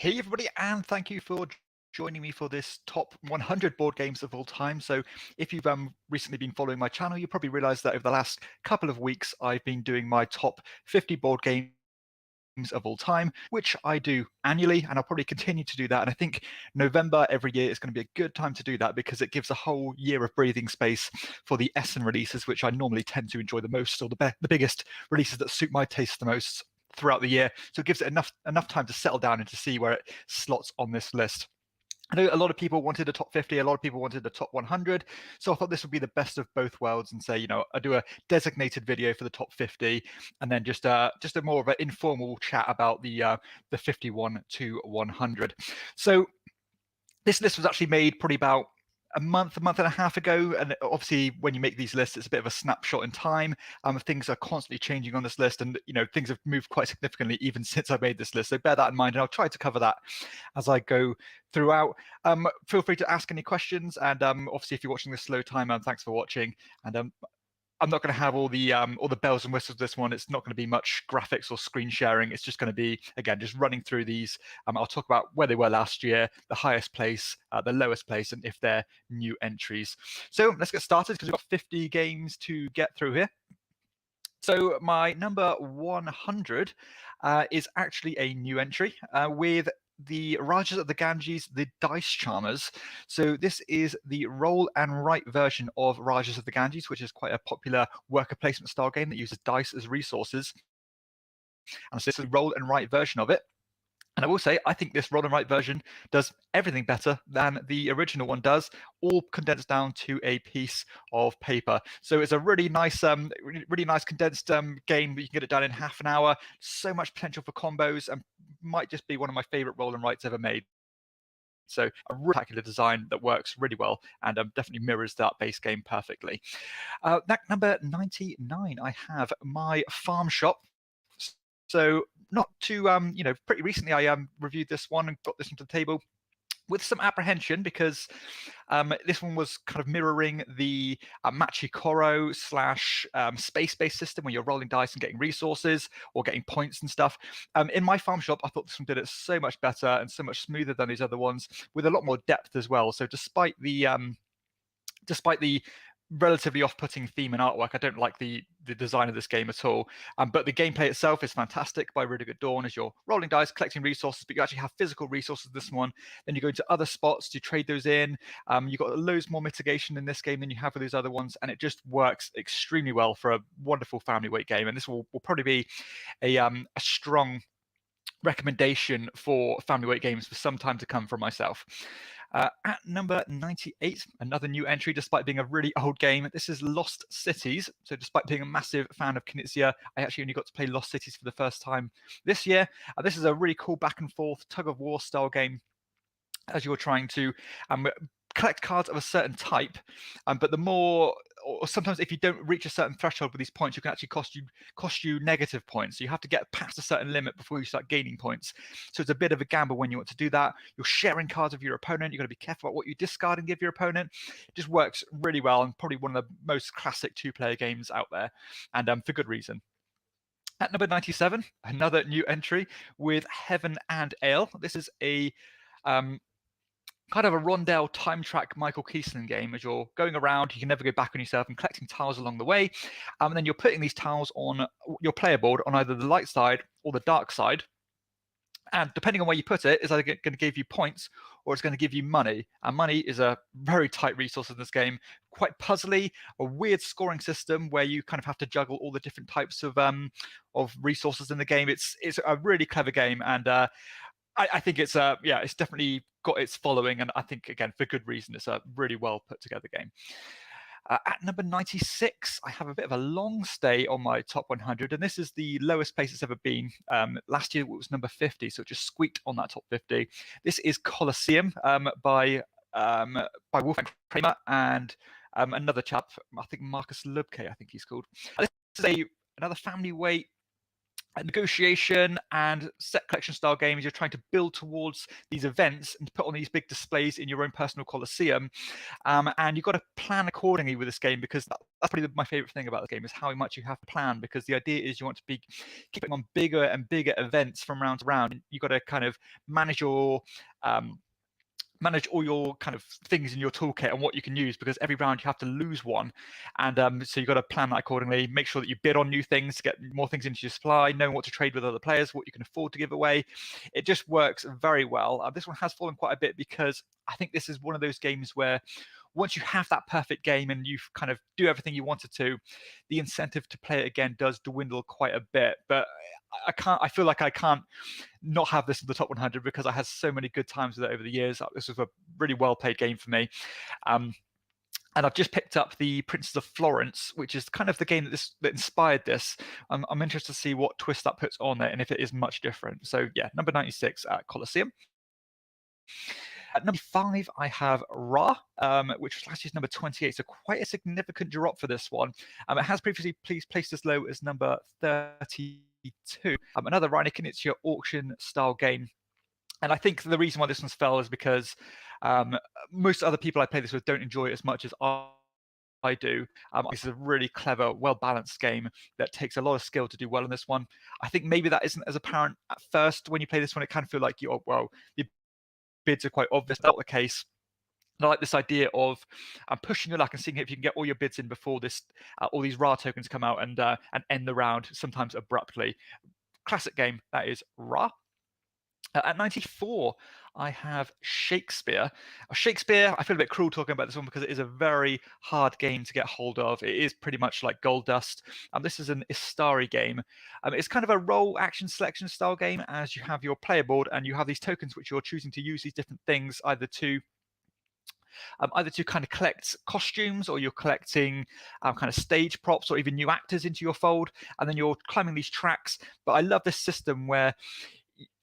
Hey everybody, and thank you for joining me for this top 100 board games of all time. So if you've recently been following my channel, you probably realized that over the last couple of weeks, I've been doing my top 50 board games of all time, which I do annually, and I'll probably continue to do that. And I think November every year is going to be a good time to do that because it gives a whole year of breathing space for the Essen releases, which I normally tend to enjoy the most, or the biggest releases that suit my taste the most throughout the year. So it gives it enough time to settle down and to see where it slots on this list. I know a lot of people wanted a top 50, a lot of people wanted a top 100. So I thought this would be the best of both worlds and say, I do a designated video for the top 50 and then just a more of an informal chat about the 51 to 100. So this list was actually made probably about a month and a half ago. And obviously when you make these lists, it's a bit of a snapshot in time. Things are constantly changing on this list, and things have moved quite significantly even since I made this list. So bear that in mind, and I'll try to cover that as I go throughout. Feel free to ask any questions. And obviously if you're watching this slow time, thanks for watching. And I'm not going to have all the bells and whistles of this one. It's not going to be much graphics or screen sharing. It's just going to be, again, just running through these. I'll talk about where they were last year, the highest place, the lowest place, and if they're new entries. So let's get started because we've got 50 games to get through here. So my number 100 is actually a new entry with the Rajas of the Ganges, the Dice Charmers. So this is the roll and write version of Rajas of the Ganges, which is quite a popular worker placement style game that uses dice as resources. And so this is the roll and write version of it. And I will say, I think this roll and write version does everything better than the original one does, all condensed down to a piece of paper. So it's a really nice condensed game that you can get it done in half an hour. So much potential for combos, and might just be one of my favorite roll and writes ever made. So a really spectacular design that works really well and definitely mirrors that base game perfectly. Number 99, I have My Farm Shop. So not too, pretty recently I reviewed this one and got this into the table with some apprehension because this one was kind of mirroring the Machikoro / space-based system where you're rolling dice and getting resources or getting points and stuff. In My Farm Shop, I thought this one did it so much better and so much smoother than these other ones, with a lot more depth as well. So despite the relatively off-putting theme and artwork, I don't like the design of this game at all. But the gameplay itself is fantastic by Really Good Dawn, as you're rolling dice, collecting resources, but you actually have physical resources in this one. Then you go into other spots to trade those in. You've got loads more mitigation in this game than you have with these other ones, and it just works extremely well for a wonderful family weight game. And this will probably be a strong recommendation for family weight games for some time to come from myself. At number 98, another new entry, despite being a really old game. This is Lost Cities. So despite being a massive fan of Knizia, I actually only got to play Lost Cities for the first time this year. This is a really cool back and forth tug of war style game as you're trying to collect cards of a certain type, but the more, or sometimes if you don't reach a certain threshold with these points, you can actually cost you negative points. So you have to get past a certain limit before you start gaining points. So it's a bit of a gamble when you want to do that. You're sharing cards with your opponent. You've got to be careful about what you discard and give your opponent. It just works really well, and probably one of the most classic two-player games out there, and for good reason. At number 97, another new entry with Heaven and Ale. This is a kind of a rondel time track Michael Kiesling game. As you're going around, you can never go back on yourself and collecting tiles along the way. And then you're putting these tiles on your player board on either the light side or the dark side. And depending on where you put it, is either going to give you points or it's going to give you money. And money is a very tight resource in this game, quite puzzly, a weird scoring system where you kind of have to juggle all the different types of resources in the game. It's a really clever game, and I think it's it's definitely got its following, and I think, again, for good reason. It's a really well put together game. At number 96, I have a bit of a long stay on my top 100, and this is the lowest place it's ever been. Last year it was number 50, so it just squeaked on that top 50. This is Colosseum by Wolfgang Kramer and another chap, I think Marcus Lubke, I think he's called. This is another family weight negotiation and set collection style games. You're trying to build towards these events and put on these big displays in your own personal Colosseum. And you've got to plan accordingly with this game, because that's probably my favorite thing about the game, is how much you have to plan, because the idea is you want to be keeping on bigger and bigger events from round to round. You've got to kind of manage your manage all your kind of things in your toolkit and what you can use, because every round you have to lose one. And so you've got to plan that accordingly, make sure that you bid on new things to get more things into your supply, knowing what to trade with other players, what you can afford to give away. It just works very well. This one has fallen quite a bit, because I think this is one of those games where once you have that perfect game and you kind of do everything you wanted to, the incentive to play it again does dwindle quite a bit. But I feel like I can't not have this in the top 100, because I had so many good times with it over the years. This was a really well played game for me. And I've just picked up the Princes of Florence, which is kind of the game that inspired this. I'm interested to see what twist that puts on it and if it is much different. So yeah, number 96 at Colosseum. At number 5, I have Ra, which was last year's number 28, so quite a significant drop for this one. It has previously placed as low as number 32. Another Reiner Knizia auction-style game. And I think the reason why this one's fell is because most other people I play this with don't enjoy it as much as I do. This is a really clever, well-balanced game that takes a lot of skill to do well in this one. I think maybe that isn't as apparent at first when you play this one. It can feel like the bids are quite obvious. That's not the case. And I like this idea of pushing your luck and seeing if you can get all your bids in before all these Ra tokens come out and end the round, sometimes abruptly. Classic game, that is Ra. At 94, I have Shakespeare. Shakespeare, I feel a bit cruel talking about this one, because it is a very hard game to get hold of. It is pretty much like Gold Dust. This is an Istari game. It's kind of a role action selection style game, as you have your player board and you have these tokens which you're choosing to use these different things, either to kind of collect costumes, or you're collecting kind of stage props, or even new actors into your fold, and then you're climbing these tracks. But I love this system where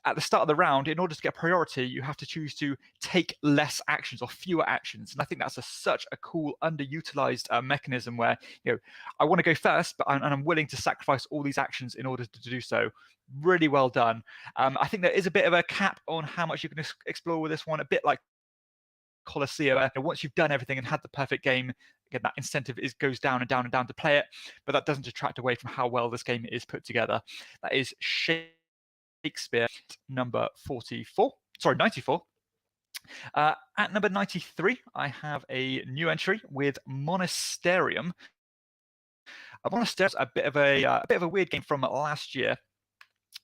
at the start of the round, in order to get priority, you have to choose to take less actions or fewer actions. And I think that's such a cool, underutilized mechanism where, I want to go first, but I'm willing to sacrifice all these actions in order to do so. Really well done. I think there is a bit of a cap on how much you can explore with this one, a bit like Colosseum. Once you've done everything and had the perfect game, again, that incentive goes down and down and down to play it, but that doesn't detract away from how well this game is put together. That is Shakespeare, number 44. Sorry, 94. At number 93, I have a new entry with Monasterium. Monasterium is a bit of a weird game from last year,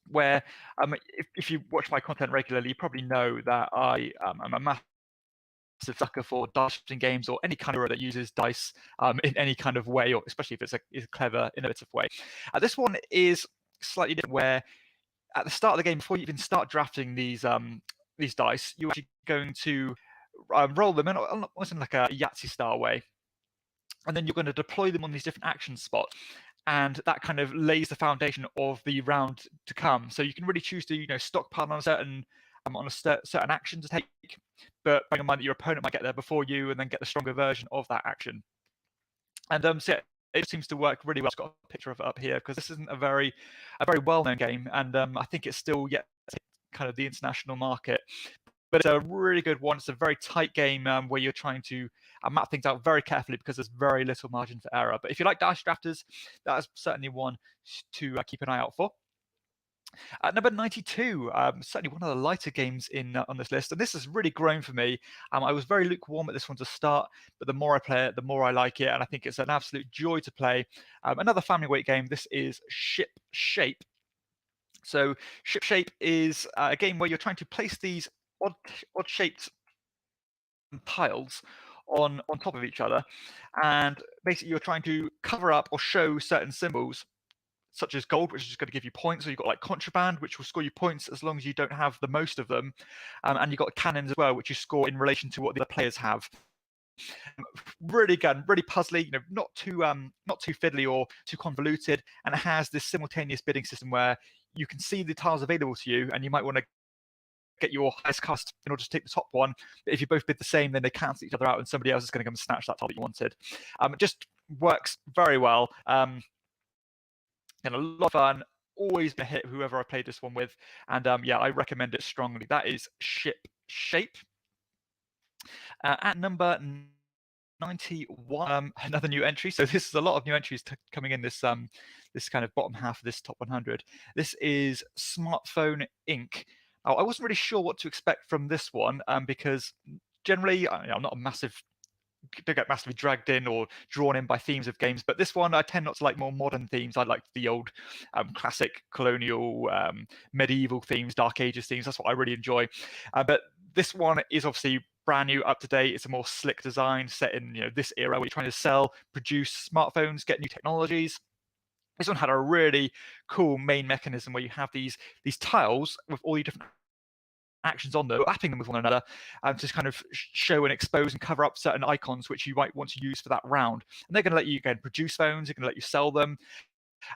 where if you watch my content regularly, you probably know that I am a massive sucker for dice games, or any kind of that uses dice in any kind of way, or especially if it's a clever, innovative way. This one is slightly different, where at the start of the game, before you even start drafting these dice, you're actually going to roll them in almost in like a Yahtzee style way, and then you're going to deploy them on these different action spots, and that kind of lays the foundation of the round to come. So you can really choose to stockpile on a certain action to take, but bearing in mind that your opponent might get there before you and then get the stronger version of that action. And so it seems to work really well. I've got a picture of it up here, because this isn't a very well-known game, and I think it's still yet kind of the international market. But it's a really good one. It's a very tight game where you're trying to map things out very carefully, because there's very little margin for error. But if you like dice drafters, that is certainly one to keep an eye out for. At number 92, certainly one of the lighter games on this list, and this has really grown for me. I was very lukewarm at this one to start, but the more I play it, the more I like it, and I think it's an absolute joy to play. Another family weight game. This is Ship Shape. So Ship Shape is a game where you're trying to place these odd-shaped tiles on top of each other, and basically you're trying to cover up or show certain symbols, such as gold, which is just going to give you points. So you've got like contraband, which will score you points as long as you don't have the most of them. And you've got cannons as well, which you score in relation to what the other players have. Really good, really puzzly, not too fiddly or too convoluted. And it has this simultaneous bidding system where you can see the tiles available to you, and you might want to get your highest cost in order to take the top one. But if you both bid the same, then they cancel each other out, and somebody else is going to come and snatch that tile that you wanted. It just works very well. And a lot of fun, always been a hit whoever I played this one with, and yeah, I recommend it strongly. That is Ship Shape. At number 91, another new entry. So this is a lot of new entries coming in this this kind of bottom half of this top 100. This is Smartphone Inc. I wasn't really sure what to expect from this one because generally I'm not a massive don't get massively dragged in or drawn in by themes of games, but this one I tend not to like more modern themes. I like the old classic colonial medieval themes, Dark Ages themes. That's what I really enjoy. But this one is obviously brand new, up to date. It's a more slick design set in this era where you're trying to sell, produce smartphones, get new technologies. This one had a really cool main mechanism where you have these tiles with all your different actions on them, lapping them with one another, to kind of show and expose and cover up certain icons which you might want to use for that round. And they're going to let you again produce phones. They're going to let you sell them.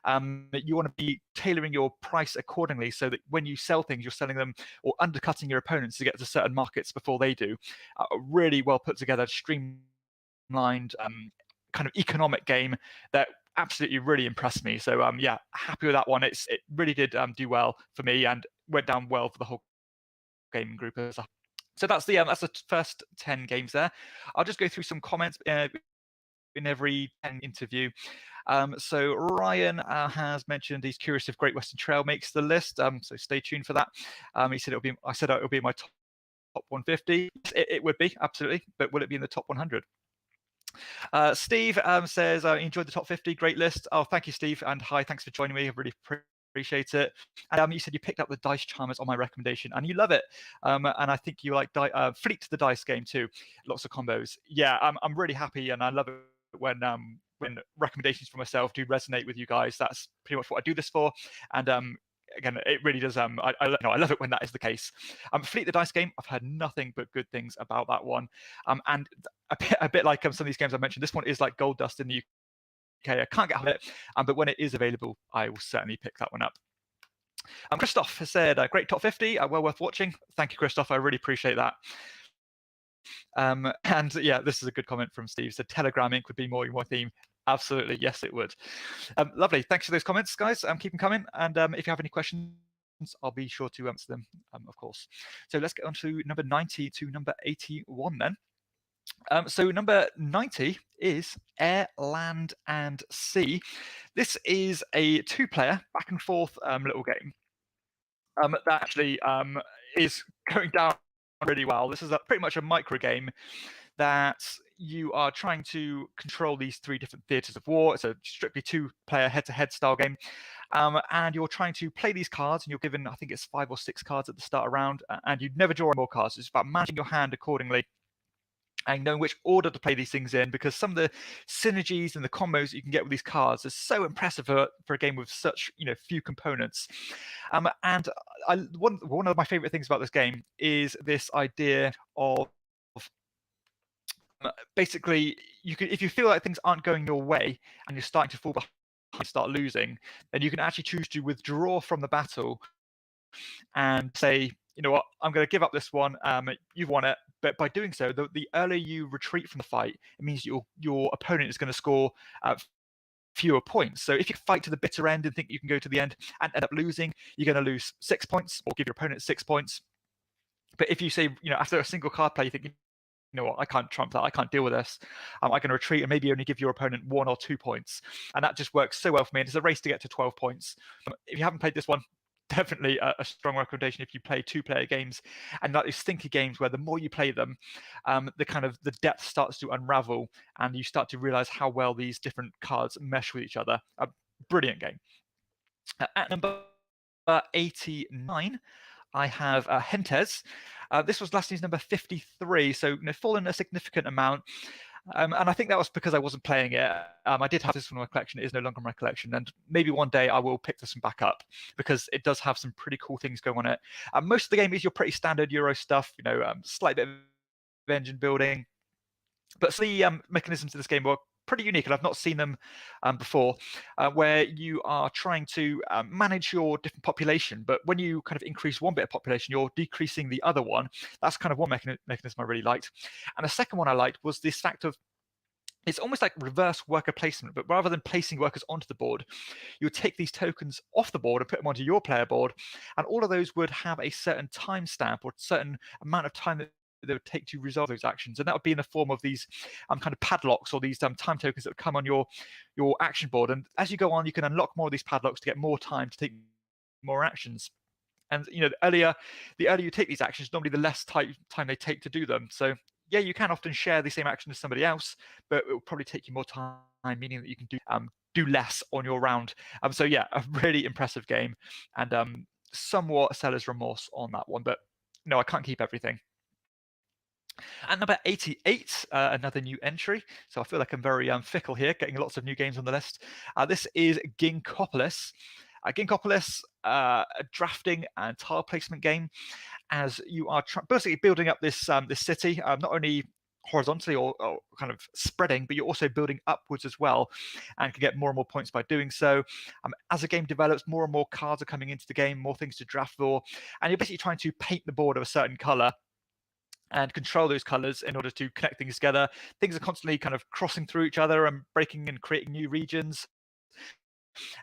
You want to be tailoring your price accordingly so that when you sell things, you're selling them or undercutting your opponents to get to certain markets before they do. Really well put together, streamlined, kind of economic game that absolutely really impressed me. So yeah, happy with that one. It really did do well for me and went down well for the whole gaming group as a. So that's the first 10 games there. I'll just go through some comments in every 10 interview. So Ryan has mentioned he's curious if Great Western Trail makes the list. So stay tuned for that. He said I said it'll be in my top 150. It would be, absolutely, but will it be in the top 100? Steve says, I enjoyed the top 50, great list. Oh, thank you, Steve, and hi, thanks for joining me. I really appreciate it. And you said you picked up the Dice Charmers on my recommendation, and you love it. And I think you like Fleet the Dice game too. Lots of combos. Yeah, I'm really happy, and I love it when recommendations from myself do resonate with you guys. That's pretty much what I do this for. And again, it really does. I love it when that is the case. Fleet the Dice game, I've heard nothing but good things about that one. And a bit like some of these games I mentioned, this one is like gold dust in the UK. I can't get hold of it, but when it is available, I will certainly pick that one up. Christoph has said, great top 50, well worth watching. Thank you, Christoph. I really appreciate that. And yeah, this is a good comment from Steve. So Telegram Inc. would be more your theme. Absolutely, yes, it would. Lovely. Thanks for those comments, guys. Keep them coming. And if you have any questions, I'll be sure to answer them, of course. So let's get on to number 90 to number 81 then. So number 90 is Air, Land and Sea. This is a two-player back and forth little game that actually is going down really well. This is pretty much a micro game that you are trying to control these three different theatres of war. It's a strictly two-player head-to-head style game. And you're trying to play these cards, and you're given, I think it's 5 or 6 cards at the start round, and you never draw more cards. It's about managing your hand accordingly and knowing which order to play these things in, because some of the synergies and the combos that you can get with these cards are so impressive for a game with such few components. And one of my favorite things about this game is this idea of basically if you feel like things aren't going your way and you're starting to fall behind, start losing, then you can actually choose to withdraw from the battle and say, you know what, I'm going to give up this one. You've won it, but by doing so, the earlier you retreat from the fight, it means your opponent is going to score fewer points. So if you fight to the bitter end and think you can go to the end and end up losing, you're going to lose 6 points or give your opponent 6 points. But if you say, after a single card play, you think, you know what, I can't trump that, I can't deal with this, I can retreat and maybe only give your opponent 1 or 2 points. And that just works so well for me. And it's a race to get to 12 points. If you haven't played this one, definitely a strong recommendation if you play two-player games and like these thinky games where the more you play them, the depth starts to unravel and you start to realize how well these different cards mesh with each other. A brilliant game. At number 89, I have Hentes. This was last year's number 53, so fallen a significant amount. And I think that was because I wasn't playing it. I did have this one in my collection. It is no longer in my collection. And maybe one day I will pick this one back up because it does have some pretty cool things going on it. Most of the game is your pretty standard Euro stuff, slight bit of engine building. But the mechanisms of this game were pretty unique, and I've not seen them before, where you are trying to manage your different population, but when you kind of increase one bit of population, you're decreasing the other one. That's kind of one mechanism I really liked. And the second one I liked was this fact of it's almost like reverse worker placement, but rather than placing workers onto the board, you would take these tokens off the board and put them onto your player board, and all of those would have a certain timestamp or a certain amount of time that they would take to resolve those actions, and that would be in the form of these kind of padlocks or these time tokens that would come on your action board. And as you go on, you can unlock more of these padlocks to get more time to take more actions. And the earlier you take these actions, normally the less time they take to do them. So yeah, you can often share the same action as somebody else, but it will probably take you more time, meaning that you can do less on your round. So yeah, a really impressive game, and somewhat seller's remorse on that one, but no, I can't keep everything. At number 88, another new entry. So I feel like I'm very fickle here, getting lots of new games on the list. This is Ginkgopolis. Ginkgopolis, a drafting and tile placement game, as you are basically building up this this city, not only horizontally or kind of spreading, but you're also building upwards as well, and can get more and more points by doing so. As the game develops, more and more cards are coming into the game, more things to draft for, and you're basically trying to paint the board of a certain color and control those colors in order to connect things together. Things are constantly kind of crossing through each other and breaking and creating new regions.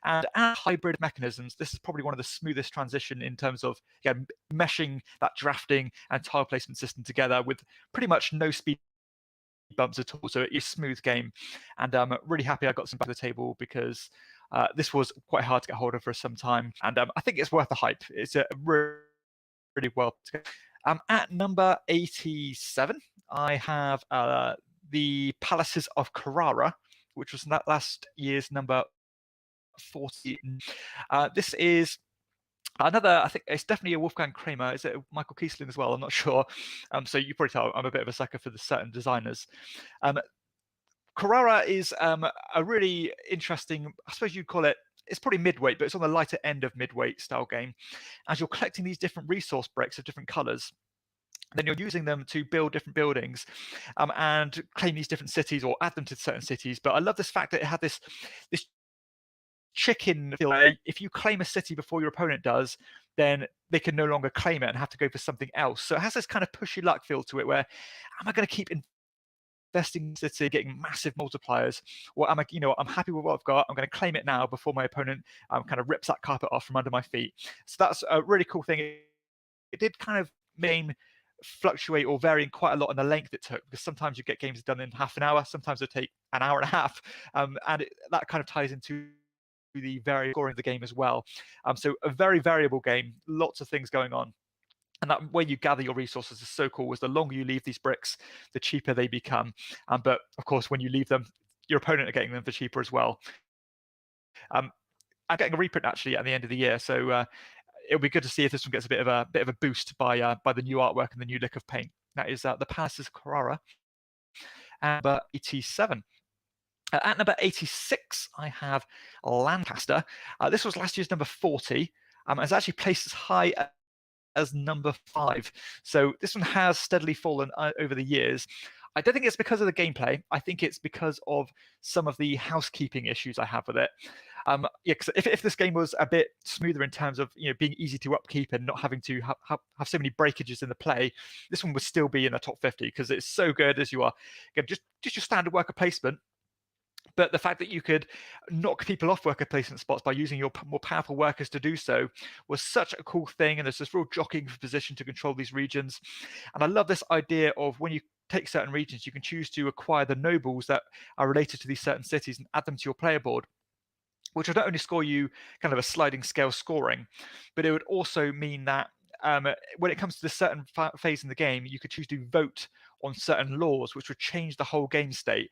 And hybrid mechanisms, this is probably one of the smoothest transition in terms of meshing that drafting and tile placement system together with pretty much no speed bumps at all. So it's a smooth game, and I'm really happy I got some back to the table, because this was quite hard to get hold of for some time, and I think it's worth the hype. It's a really well. At number 87, I have the Palaces of Carrara, which was last year's number 40. This is another, I think it's definitely a Wolfgang Kramer. Is it Michael Kiesling as well? I'm not sure. So you probably tell I'm a bit of a sucker for the certain designers. Carrara is a really interesting, I suppose you'd call it, it's probably midweight, but it's on the lighter end of midweight style game. As you're collecting these different resource bricks of different colors, then you're using them to build different buildings and claim these different cities or add them to certain cities. But I love this fact that it had this chicken feel. If you claim a city before your opponent does, then they can no longer claim it and have to go for something else. So it has this kind of pushy luck feel to it, where am I going to keep investing in city, getting massive multipliers, or am I, I'm happy with what I've got, I'm going to claim it now before my opponent kind of rips that carpet off from under my feet. So that's a really cool thing. It did kind of fluctuate or vary quite a lot in the length it took, because sometimes you get games done in half an hour, sometimes they take an hour and a half, and that kind of ties into the very scoring of the game as well. So a very variable game, lots of things going on. And that way you gather your resources is so cool, as the longer you leave these bricks, the cheaper they become. But of course, when you leave them, your opponent are getting them for cheaper as well. I'm getting a reprint actually at the end of the year, so it'll be good to see if this one gets a bit of a boost by the new artwork and the new lick of paint. That is the Palaces of Carrara. Number 87. At number 86, I have Lancaster. This was last year's number 40. It's actually placed as high as number 5. So this one has steadily fallen over the years. I don't think it's because of the gameplay. I think it's because of some of the housekeeping issues I have with it. Yeah, cause if this game was a bit smoother in terms of being easy to upkeep and not having to have so many breakages in the play, this one would still be in the top 50, because it's so good as you are. Again, just your standard worker placement. But the fact that you could knock people off worker placement spots by using your more powerful workers to do so was such a cool thing. And there's this real jockeying for position to control these regions. And I love this idea of when you take certain regions, you can choose to acquire the nobles that are related to these certain cities and add them to your player board, which would not only score you kind of a sliding scale scoring, but it would also mean that when it comes to this certain phase in the game, you could choose to vote on certain laws, which would change the whole game state.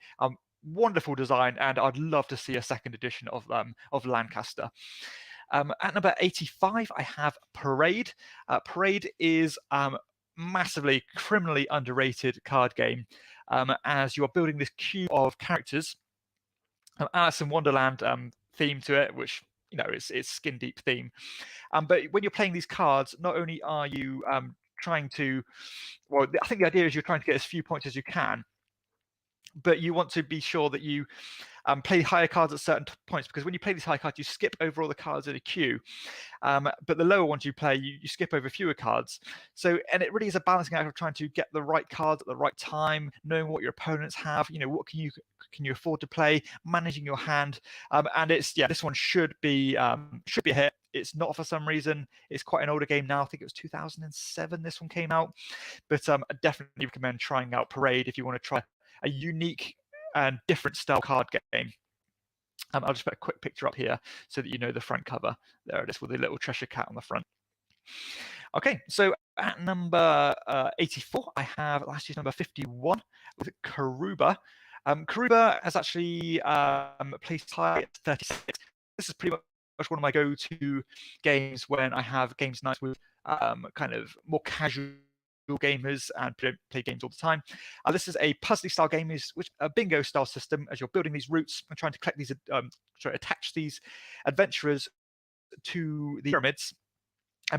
Wonderful design, and I'd love to see a second edition of Lancaster. At number 85, I have Parade. Parade is massively, criminally underrated card game, as you are building this cube of characters. Alice in Wonderland theme to it, which it's skin deep theme. But when you're playing these cards, not only are you trying to, well, I think the idea is you're trying to get as few points as you can, but you want to be sure that you play higher cards at certain points, because when you play these high cards, you skip over all the cards in a queue. But the lower ones you play, you skip over fewer cards. So, and it really is a balancing act of trying to get the right cards at the right time, knowing what your opponents have. What can you afford to play, managing your hand. And this one should be a hit. It's not for some reason. It's quite an older game now. I think it was 2007 this one came out. But I definitely recommend trying out Parade if you want to try a unique and different style card game. I'll just put a quick picture up here so that you know the front cover. There it is with a little Cheshire Cat on the front. Okay, so at number 84, I have last year's number 51 with Karuba. Karuba has actually placed high at 36. This is pretty much one of my go-to games when I have games nights with kind of more casual gamers and don't play games all the time. This is a puzzly style game, which a bingo style system, as you're building these routes and trying to collect these, attach these adventurers to the pyramids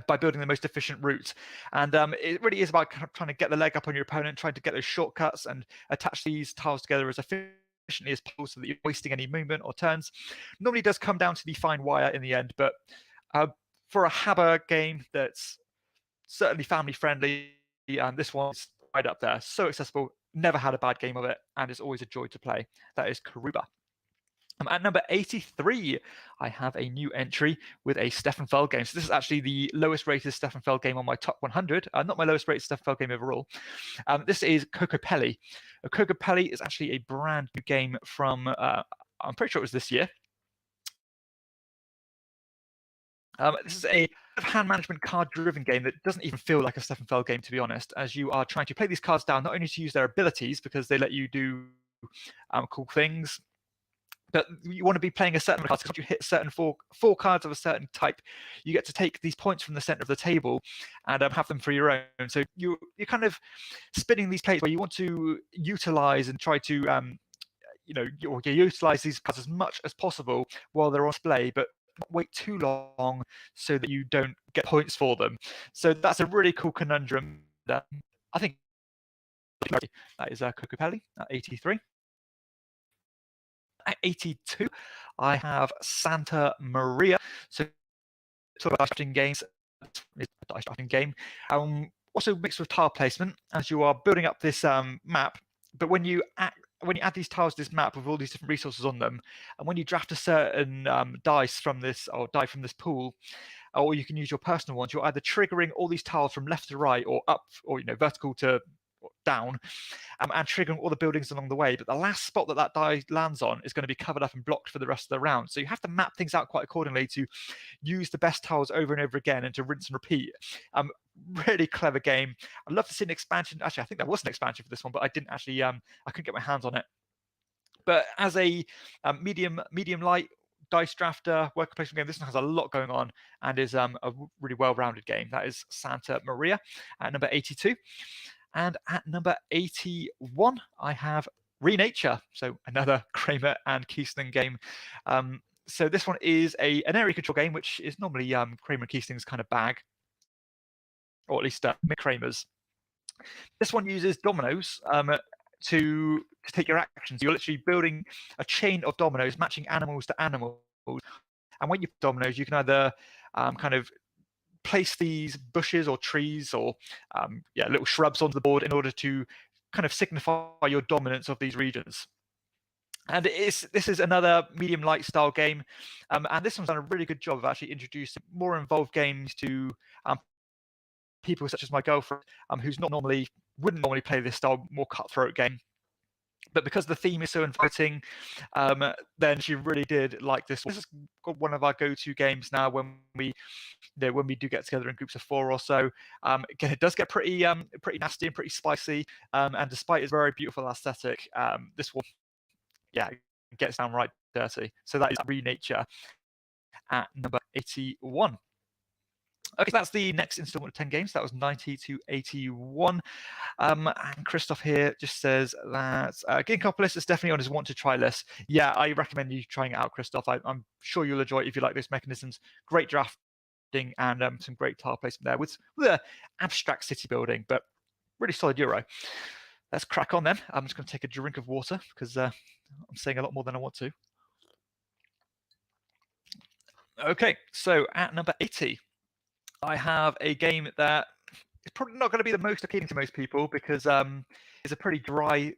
by building the most efficient route. And it really is about trying to get the leg up on your opponent, trying to get those shortcuts and attach these tiles together as efficiently as possible so that you're wasting any movement or turns. Normally does come down to the fine wire in the end, but for a Habba game that's certainly family friendly, and this one's right up there. So accessible, never had a bad game of it, and it's always a joy to play. That is Karuba. At number 83, I have a new entry with a Stefan Feld game. So this is actually the lowest rated Stefan Feld game on my top 100. Not my lowest rated Stefan Feld game overall. This is Kokopelli. Kokopelli is actually a brand new game from, I'm pretty sure it was this year. This is a hand management card-driven game that doesn't even feel like a Stefan Feld game, to be honest, as you are trying to play these cards down, not only to use their abilities, because they let you do cool things, but you want to be playing a certain card. Because you hit certain four cards of a certain type, you get to take these points from the center of the table and have them for your own. So you're kind of spinning these plates where you want to utilize and try to utilize these cards as much as possible while they're on display, but not wait too long so that you don't get points for them. So that's a really cool conundrum. I think that is Kokopelli at 83. At 82, I have Santa Maria. So talk about drafting games. It's a dice drafting game. Also mixed with tile placement as you are building up this map. But when you add these tiles to this map with all these different resources on them, and when you draft a certain die from this pool, or you can use your personal ones, you're either triggering all these tiles from left to right or up, or vertical to down, and triggering all the buildings along the way. But the last spot that die lands on is going to be covered up and blocked for the rest of the round. So you have to map things out quite accordingly to use the best tiles over and over again and to rinse and repeat. Really clever game. I'd love to see an expansion. Actually, I think there was an expansion for this one, but I didn't actually. I couldn't get my hands on it. But as a medium light dice drafter worker placement game, this one has a lot going on and is a really well-rounded game. That is Santa Maria at number 82. And at number 81, I have Renature, so another Kramer and Kiesling game. So this one is an area control game, which is normally Kramer and Kiesling's kind of bag, or at least Mick Kramer's. This one uses dominoes to take your actions. You're literally building a chain of dominoes, matching animals to animals. And when you put dominoes, you can either kind of place these bushes or trees or little shrubs onto the board in order to kind of signify your dominance of these regions. And this is another medium light style game, and this one's done a really good job of actually introducing more involved games to people such as my girlfriend, who's wouldn't normally play this style more cutthroat game. But because the theme is so inviting, then she really did like this. This is one of our go-to games now when we do get together in groups of 4 or so. Again, it does get pretty nasty and pretty spicy. And despite its very beautiful aesthetic, this one, gets down right dirty. So that is Renature at number 81. Okay, so that's the next installment of 10 games. That was 90 to 81. And Christoph here just says that Ginkopolis is definitely on his want-to-try list. Yeah, I recommend you trying it out, Christoph. I'm sure you'll enjoy it if you like those mechanisms. Great drafting and some great tile placement there with the abstract city building, but really solid Euro. Let's crack on then. I'm just going to take a drink of water because I'm saying a lot more than I want to. Okay, so at number 80, I have a game that is probably not going to be the most appealing to most people because it's a pretty dry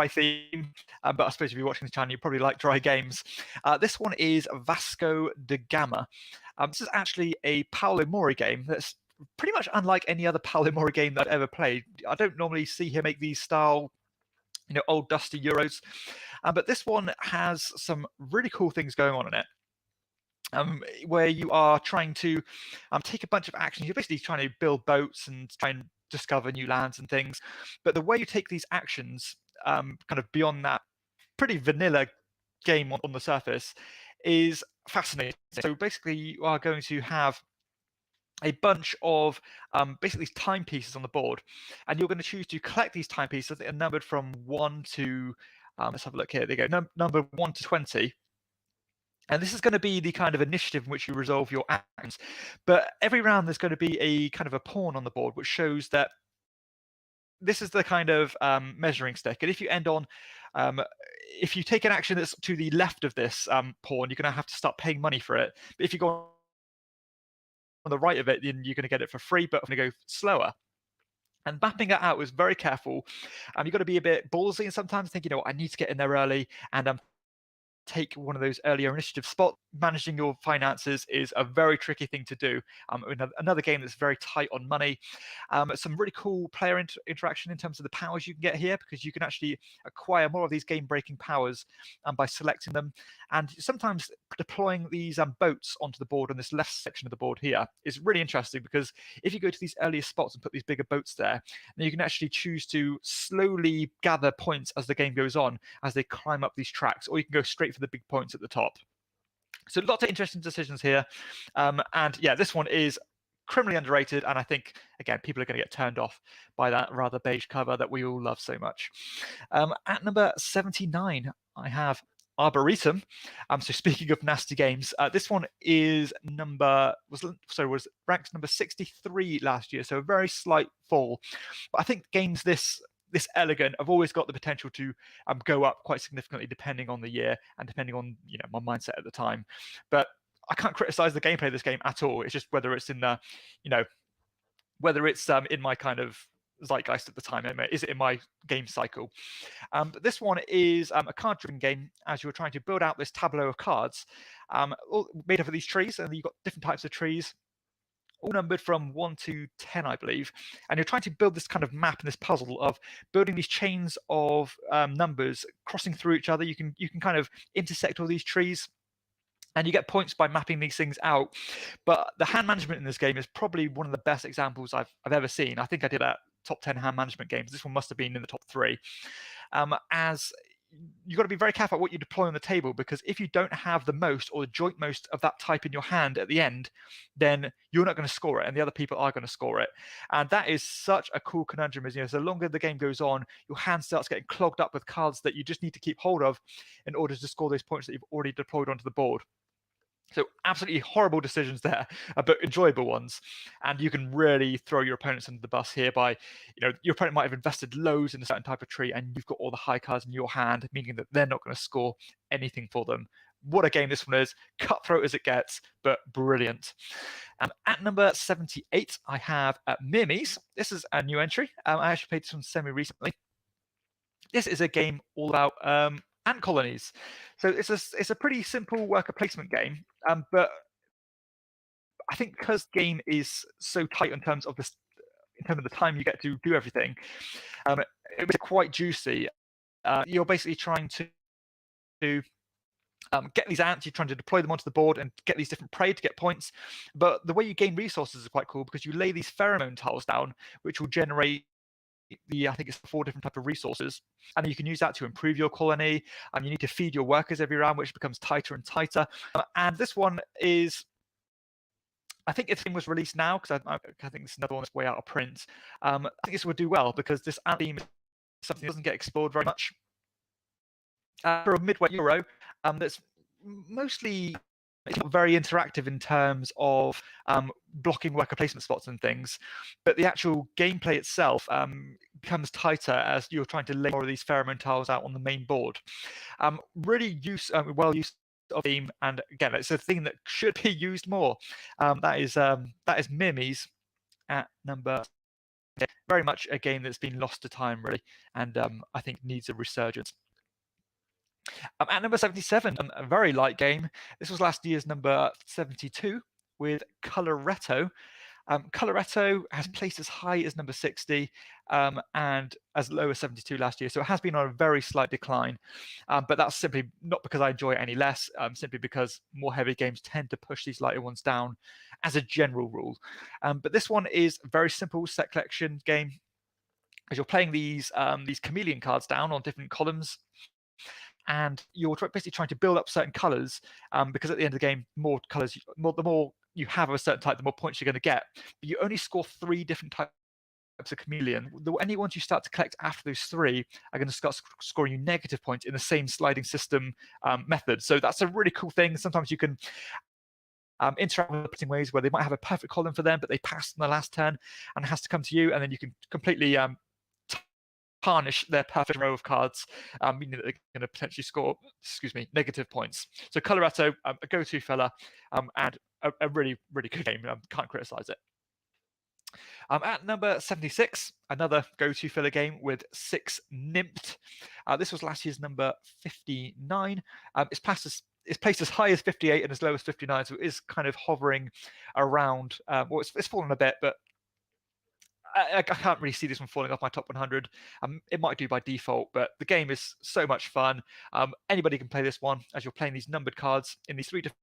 theme. But I suppose if you're watching the channel, you probably like dry games. This one is Vasco da Gama. This is actually a Paolo Mori game that's pretty much unlike any other Paolo Mori game that I've ever played. I don't normally see him make these style, old dusty Euros, but this one has some really cool things going on in it. Where you are trying to take a bunch of actions. You're basically trying to build boats and try and discover new lands and things. But the way you take these actions, kind of beyond that pretty vanilla game on the surface, is fascinating. So basically, you are going to have a bunch of basically timepieces on the board, and you're going to choose to collect these timepieces that are numbered from 1 to, let's have a look here. There you go, number 1 to 20. And this is going to be the kind of initiative in which you resolve your actions. But every round there's going to be a kind of a pawn on the board, which shows that this is the kind of measuring stick. And if you end on, if you take an action that's to the left of this pawn, you're going to have to start paying money for it. But if you go on the right of it, then you're going to get it for free, but I'm going to go slower. And mapping that out was very careful. You've got to be a bit ballsy and sometimes think, I need to get in there early and take one of those earlier initiative spots. Managing your finances is a very tricky thing to do. Another game that's very tight on money. Some really cool player interaction in terms of the powers you can get here, because you can actually acquire more of these game-breaking powers by selecting them. And sometimes deploying these boats onto the board on this left section of the board here is really interesting, because if you go to these earlier spots and put these bigger boats there, then you can actually choose to slowly gather points as the game goes on, as they climb up these tracks, or you can go straight for the big points at the top. So lots of interesting decisions here. And yeah, this one is criminally underrated. And I think, again, people are going to get turned off by that rather beige cover that we all love so much. At number 79, I have Arboretum. So speaking of nasty games, this one is was ranked number 63 last year. So a very slight fall. But I think games this elegant have always got the potential to go up quite significantly depending on the year and depending on my mindset at the time. But I can't criticize the gameplay of this game at all. It's just whether it's in the whether it's in my kind of zeitgeist at the time. Is it in my game cycle? But this one is a card-driven game, as you're trying to build out this tableau of cards all made up of these trees, and you've got different types of trees, all numbered from 1 to 10, I believe. And you're trying to build this kind of map and this puzzle of building these chains of numbers crossing through each other. You can kind of intersect all these trees, and you get points by mapping these things out. But the hand management in this game is probably one of the best examples I've ever seen. I think I did a top 10 hand management games. This one must have been in the top 3. As you've got to be very careful what you deploy on the table, because if you don't have the most or the joint most of that type in your hand at the end, then you're not going to score it and the other people are going to score it. And that is such a cool conundrum, as the longer the game goes on, your hand starts getting clogged up with cards that you just need to keep hold of in order to score those points that you've already deployed onto the board. So absolutely horrible decisions there, but enjoyable ones. And you can really throw your opponents under the bus here by, your opponent might have invested loads in a certain type of tree and you've got all the high cards in your hand, meaning that they're not going to score anything for them. What a game this one is. Cutthroat as it gets, but brilliant. At number 78, I have Mirmies. This is a new entry. I actually played this one semi-recently. This is a game all about ant colonies. So it's a pretty simple worker placement game, but I think because the game is so tight in terms of the time you get to do everything, it was quite juicy. You're basically trying to get these ants, you're trying to deploy them onto the board and get these different prey to get points. But the way you gain resources is quite cool, because you lay these pheromone tiles down, which will generate I think it's 4 different types of resources, and you can use that to improve your colony. You need to feed your workers every round, which becomes tighter and tighter. And this one is, I think this thing was released now, because I think it's another one that's way out of print. I think this would do well, because this ant theme is something that doesn't get explored very much. For a midweight Euro, that's mostly very interactive in terms of blocking worker placement spots and things, but the actual gameplay itself becomes tighter as you're trying to lay more of these pheromone tiles out on the main board. Really well used of theme, and again, it's a thing that should be used more. That is Mimmies at number. Very much a game that's been lost to time, really, and I think needs a resurgence. At number 77, a very light game. This was last year's number 72 with Coloretto. Coloretto has placed as high as number 60 and as low as 72 last year, so it has been on a very slight decline, but that's simply not because I enjoy it any less, simply because more heavy games tend to push these lighter ones down as a general rule. But this one is a very simple set collection game, as you're playing these chameleon cards down on different columns, and you're basically trying to build up certain colors, because at the end of the game, more colors, the more you have of a certain type, the more points you're going to get. But you only score 3 different types of chameleon. Any ones you start to collect after those 3 are going to start scoring you negative points in the same sliding system method. So that's a really cool thing. Sometimes you can interact with in ways where they might have a perfect column for them, but they passed in the last turn and it has to come to you, and then you can completely tarnish their perfect row of cards, meaning that they're going to potentially score, negative points. So Coloretto, a go-to fella, and a really, really good game. Can't criticize it. At number 76, another go-to filler game with 6 Nymphed. This was last year's number 59. It's placed as high as 58 and as low as 59, so it is kind of hovering around. Well, it's fallen a bit, but I can't really see this one falling off my top 100. It might do by default, but the game is so much fun. Anybody can play this one, as you're playing these numbered cards in these 3 different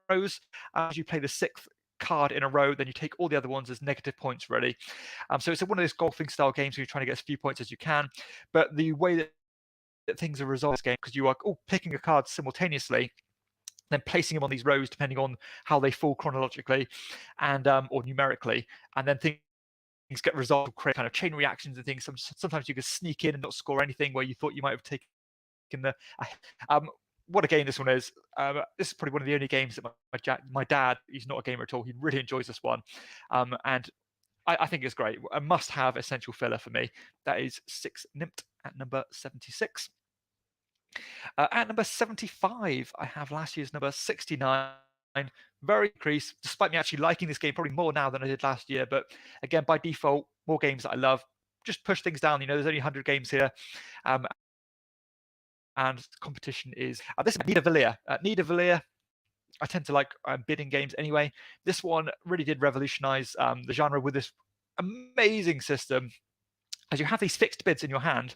rows. As you play the 6th card in a row, then you take all the other ones as negative points, really. So it's one of those golfing style games where you're trying to get as few points as you can. But the way that things are resolved in this game, because you are all picking a card simultaneously, then placing them on these rows depending on how they fall chronologically and or numerically, and then things get resolved, create kind of chain reactions and things. Sometimes you can sneak in and not score anything where you thought you might have taken the. What a game this one is. This is probably one of the only games that my dad, he's not a gamer at all, he really enjoys this one. And I think it's great. A must-have essential filler for me. That is 6 Nymphed at number 76. At number 75, I have last year's number 69. Very increased, despite me actually liking this game probably more now than I did last year. But again, by default, more games that I love. Just push things down. There's only 100 games here. And competition is this is Nidavellir. Nidavellir, I tend to like bidding games anyway. This one really did revolutionize the genre with this amazing system. As you have these fixed bids in your hand,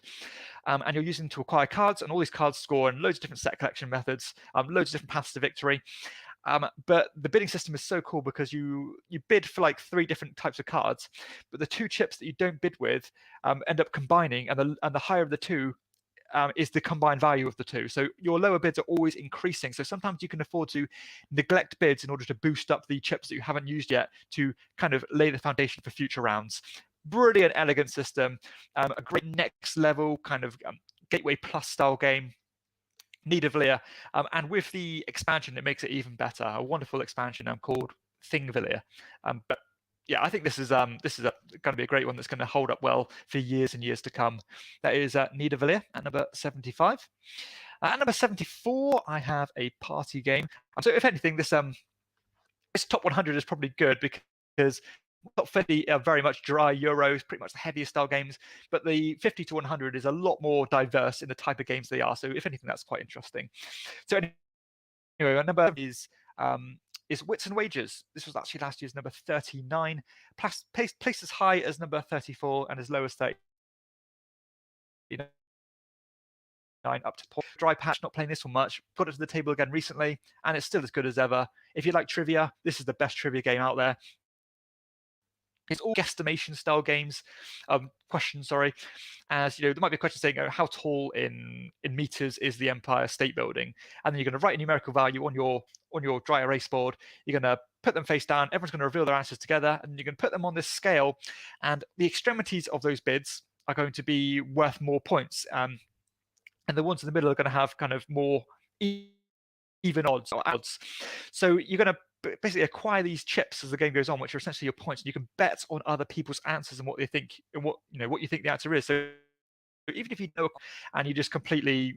and you're using them to acquire cards, and all these cards score in loads of different set collection methods, loads of different paths to victory. But the bidding system is so cool because you bid for like 3 different types of cards, but the 2 chips that you don't bid with end up combining, and the higher of the 2 is the combined value of the 2. So your lower bids are always increasing. So sometimes you can afford to neglect bids in order to boost up the chips that you haven't used yet to kind of lay the foundation for future rounds. Brilliant, elegant system. A great next level kind of Gateway Plus style game. Nidavellir, and with the expansion, it makes it even better. A wonderful expansion called Thingvellir. But yeah, I think this is going to be a great one that's going to hold up well for years and years to come. That is Nidavellir at number 75. At number 74, I have a party game. So if anything, this top 100 is probably good because top 50 are very much dry Euros, pretty much the heaviest style games, but the 50 to 100 is a lot more diverse in the type of games they are. So if anything, that's quite interesting. So anyway, our number is Wits and Wagers. This was actually last year's number 39, placed as high as number 34 and as low as 30. Up to Dry Patch, not playing this one much. Got it to the table again recently, and it's still as good as ever. If you like trivia, this is the best trivia game out there. It's all guesstimation style games. Questions, sorry. As there might be a question saying, how tall in meters is the Empire State Building? And then you're going to write a numerical value on your dry erase board. You're going to put them face down. Everyone's going to reveal their answers together, and you're going to put them on this scale. And the extremities of those bids are going to be worth more points. And the ones in the middle are going to have kind of more even odds. So you're going to basically acquire these chips as the game goes on, which are essentially your points, and you can bet on other people's answers and what they think and what you think the answer is. So even if you know and you just completely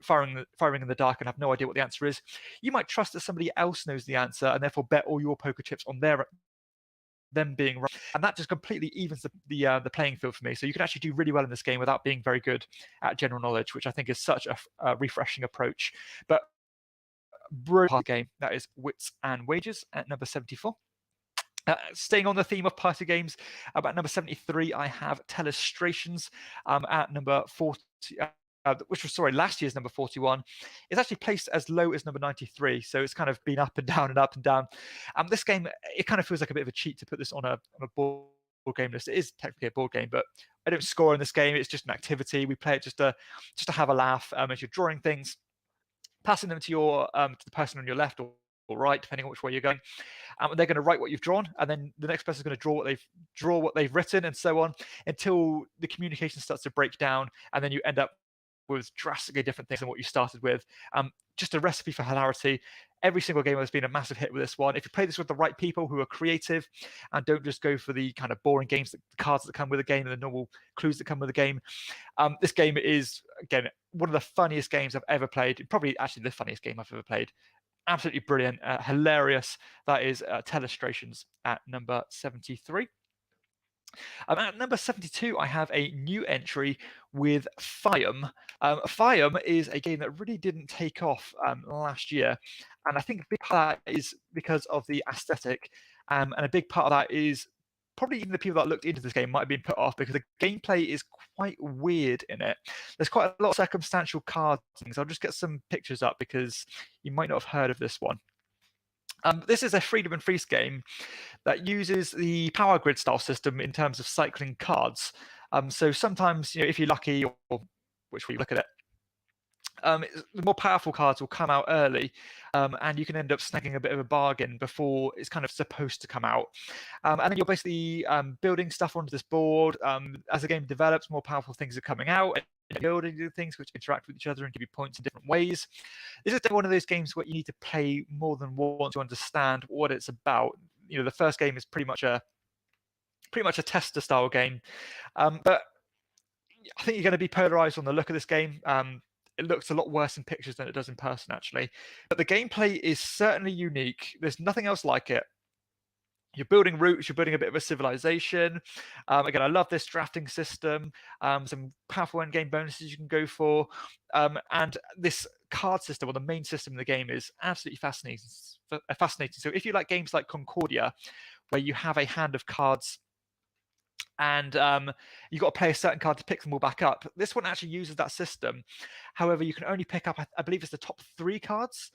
firing in the dark and have no idea what the answer is, you might trust that somebody else knows the answer and therefore bet all your poker chips on them being right, and that just completely evens the playing field for me. So you can actually do really well in this game without being very good at general knowledge, which I think is such a refreshing approach. But brilliant game, that is Wits and Wagers at number 74. Staying on the theme of party games, at number 73, I have Telestrations. At number 40, which was last year's number 41. It's actually placed as low as number 93, so it's kind of been up and down and up and down. This game, it kind of feels like a bit of a cheat to put this on a board game list. It is technically a board game, but I don't score in this game. It's just an activity. We play it just to have a laugh as you're drawing things, passing them to the person on your left or right, depending on which way you're going. And they're going to write what you've drawn, and then the next person is going to draw what they've written, and so on, until the communication starts to break down, and then you end up with drastically different things than what you started with. Just a recipe for hilarity. Every single game has been a massive hit with this one. If you play this with the right people who are creative and don't just go for the kind of boring games, the cards that come with a game and the normal clues that come with a game, this game is, again, one of the funniest games I've ever played. Probably actually the funniest game I've ever played. Absolutely brilliant, hilarious. That is Telestrations at number 73. At number 72, I have a new entry with Fium. Fium is a game that really didn't take off last year, and I think a big part of that is because of the aesthetic, and a big part of that is probably even the people that looked into this game might have been put off because the gameplay is quite weird in it. There's quite a lot of circumstantial cards. I'll just get some pictures up because you might not have heard of this one. This is a Freedom and Freeze game that uses the power grid style system in terms of cycling cards. So sometimes, if you're lucky, or which way you look at it, the more powerful cards will come out early, and you can end up snagging a bit of a bargain before it's kind of supposed to come out. And then you're basically building stuff onto this board. As the game develops, more powerful things are coming out, and building things which interact with each other and give you points in different ways. This is one of those games where you need to play more than once to understand what it's about. The first game is pretty much a tester style game, but I think you're going to be polarized on the look of this game. It looks a lot worse in pictures than it does in person, actually. But the gameplay is certainly unique. There's nothing else like it. You're building routes, you're building a bit of a civilization. Again, I love this drafting system, some powerful endgame bonuses you can go for. And this card system, or the main system in the game, is absolutely fascinating. So if you like games like Concordia, where you have a hand of cards and you've got to play a certain card to pick them all back up, this one actually uses that system. However, you can only pick up, I believe it's the top 3 cards.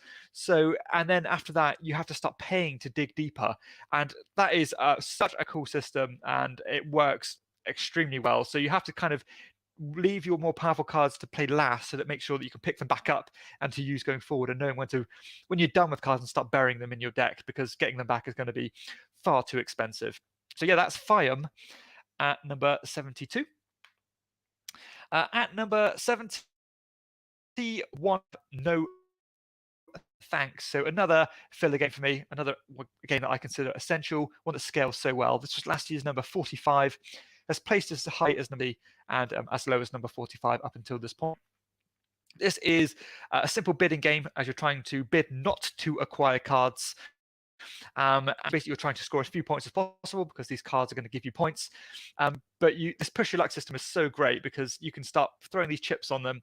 And then after that, you have to start paying to dig deeper. And that is such a cool system, and it works extremely well. So you have to kind of leave your more powerful cards to play last, so that makes sure that you can pick them back up and to use going forward, and knowing when you're done with cards, and start burying them in your deck, because getting them back is going to be far too expensive. So yeah, that's Fium at number 72. At number 71, No Thanks. So another filler game for me, another game that I consider essential, one that scales so well. This was last year's number 45, has placed as high as number 80 and as low as number 45 up until this point. This is a simple bidding game, as you're trying to bid not to acquire cards. And basically, you're trying to score as few points as possible, because these cards are going to give you points. But this push your luck system is so great, because you can start throwing these chips on them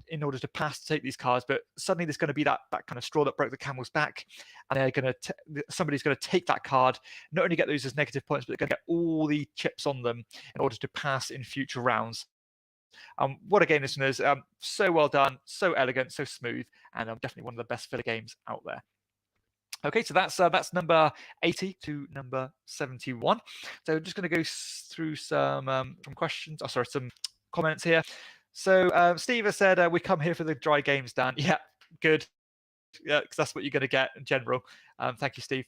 in order to pass to take these cards. But suddenly there's going to be that kind of straw that broke the camel's back, and somebody's going to take that card, not only get those as negative points, but they're going to get all the chips on them in order to pass in future rounds. What a game this one is. So well done, so elegant, so smooth, and definitely one of the best filler games out there. Okay, so that's number 80 to number 71. So I'm just going to go through some questions. Some comments here. So Steve has said, we come here for the dry games, Dan. Yeah, good. Yeah, because that's what you're going to get in general. Thank you, Steve.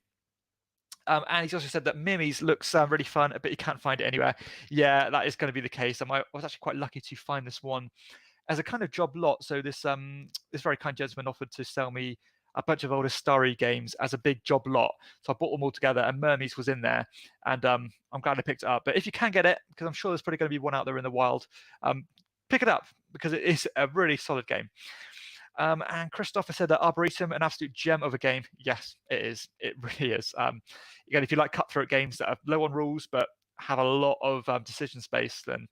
And he's also said that Mimi's looks really fun, but you can't find it anywhere. Yeah, that is going to be the case. I was actually quite lucky to find this one as a kind of job lot. So this very kind gentleman offered to sell me a bunch of older Starry games as a big job lot. So I bought them all together, and Mermies was in there, and I'm glad I picked it up. But if you can get it, because I'm sure there's probably going to be one out there in the wild, pick it up because it is a really solid game. And Christopher said that Arboretum, an absolute gem of a game. Yes, it is. It really is. Again, if you like cutthroat games that are low on rules but have a lot of decision space, then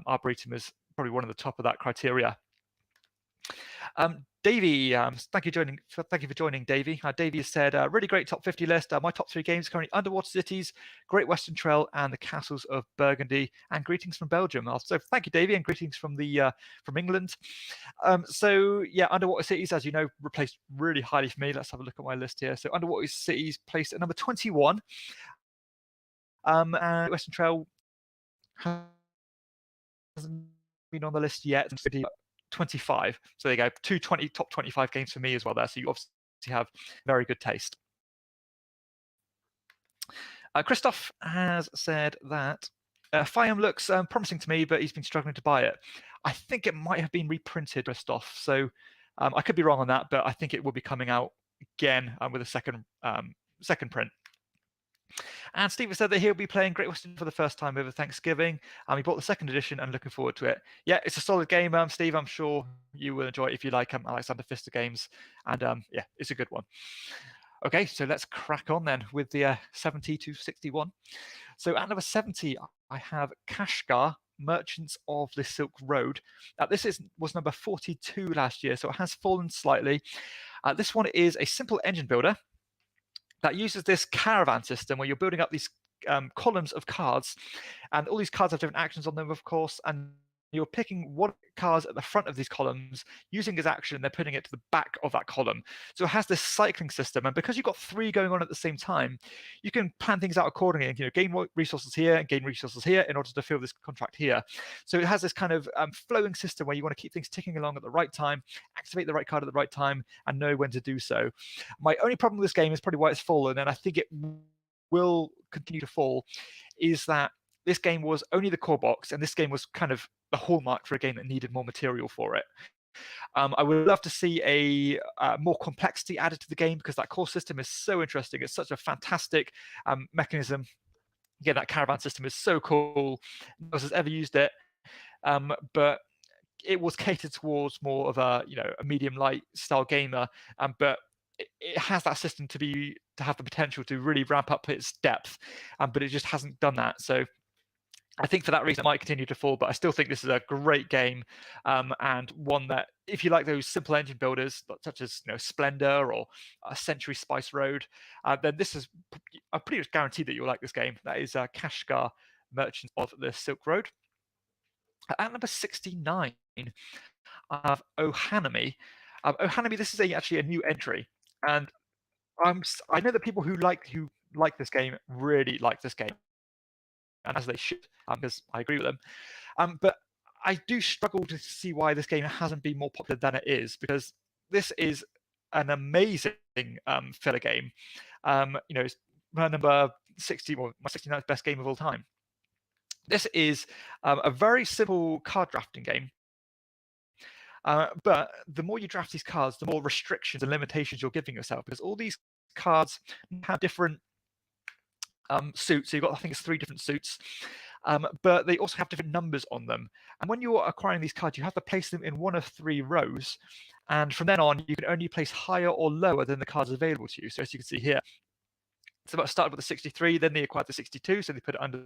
Arboretum is probably one of the top of that criteria. Davey, thank you for joining, Davey. Davey said, really great top 50 list. My top 3 games currently: Underwater Cities, Great Western Trail, and the Castles of Burgundy. And greetings from Belgium. So thank you, Davey, and greetings from England. So yeah, Underwater Cities, as you know, replaced really highly for me. Let's have a look at my list here. So Underwater Cities placed at number 21. And Western Trail hasn't been on the list yet. 25. So there you go. Top 25 games for me as well there. So you obviously have very good taste. Christoph has said that Fiam looks promising to me, but he's been struggling to buy it. I think it might have been reprinted, Christoph. So I could be wrong on that, but I think it will be coming out again with a second print. And Steve said that he'll be playing Great Western for the first time over Thanksgiving. He bought the second edition and looking forward to it. Yeah, it's a solid game, Steve. I'm sure you will enjoy it if you like Alexander Pfister games. And yeah, it's a good one. Okay, so let's crack on then with the 70 to 61. So at number 70, I have Kashgar, Merchants of the Silk Road. This was number 42 last year, so it has fallen slightly. This one is a simple engine builder that uses this caravan system where you're building up these columns of cards, and all these cards have different actions on them, of course, and you're picking what cards at the front of these columns, using his action, and they're putting it to the back of that column. So it has this cycling system, and because you've got 3 going on at the same time, you can plan things out accordingly and gain resources here and gain resources here in order to fill this contract here. So it has this kind of flowing system where you want to keep things ticking along at the right time, activate the right card at the right time, and know when to do so. My only problem with this game is probably why it's fallen, and I think it will continue to fall, is that this game was only the core box, and this game was kind of the hallmark for a game that needed more material for it. I would love to see a more complexity added to the game, because that core system is so interesting. It's such a fantastic mechanism. Again, that caravan system is so cool. No one has ever used it, but it was catered towards more of a medium light style gamer, but it has that system to have the potential to really ramp up its depth, but it just hasn't done that. So I think for that reason it might continue to fall, but I still think this is a great game, and one that, if you like those simple engine builders such as Splendor or Century Spice Road, then this is, I'm pretty much guaranteed that you'll like this game. That is Kashgar, Merchants of the Silk Road. At number 69, I have Ohanami. Ohanami, this is actually a new entry, and I know that people who like this game really like this game, and as they should, because I agree with them. But I do struggle to see why this game hasn't been more popular than it is, because this is an amazing filler game. It's my number 60, or my 69th best game of all time. This is a very simple card drafting game. But the more you draft these cards, the more restrictions and limitations you're giving yourself, because all these cards have different suits. So you've got, I think it's 3 different suits, but they also have different numbers on them. And when you're acquiring these cards, you have to place them in one of 3 rows. And from then on, you can only place higher or lower than the cards available to you. So as you can see here, so it started with the 63, then they acquired the 62, so they put it under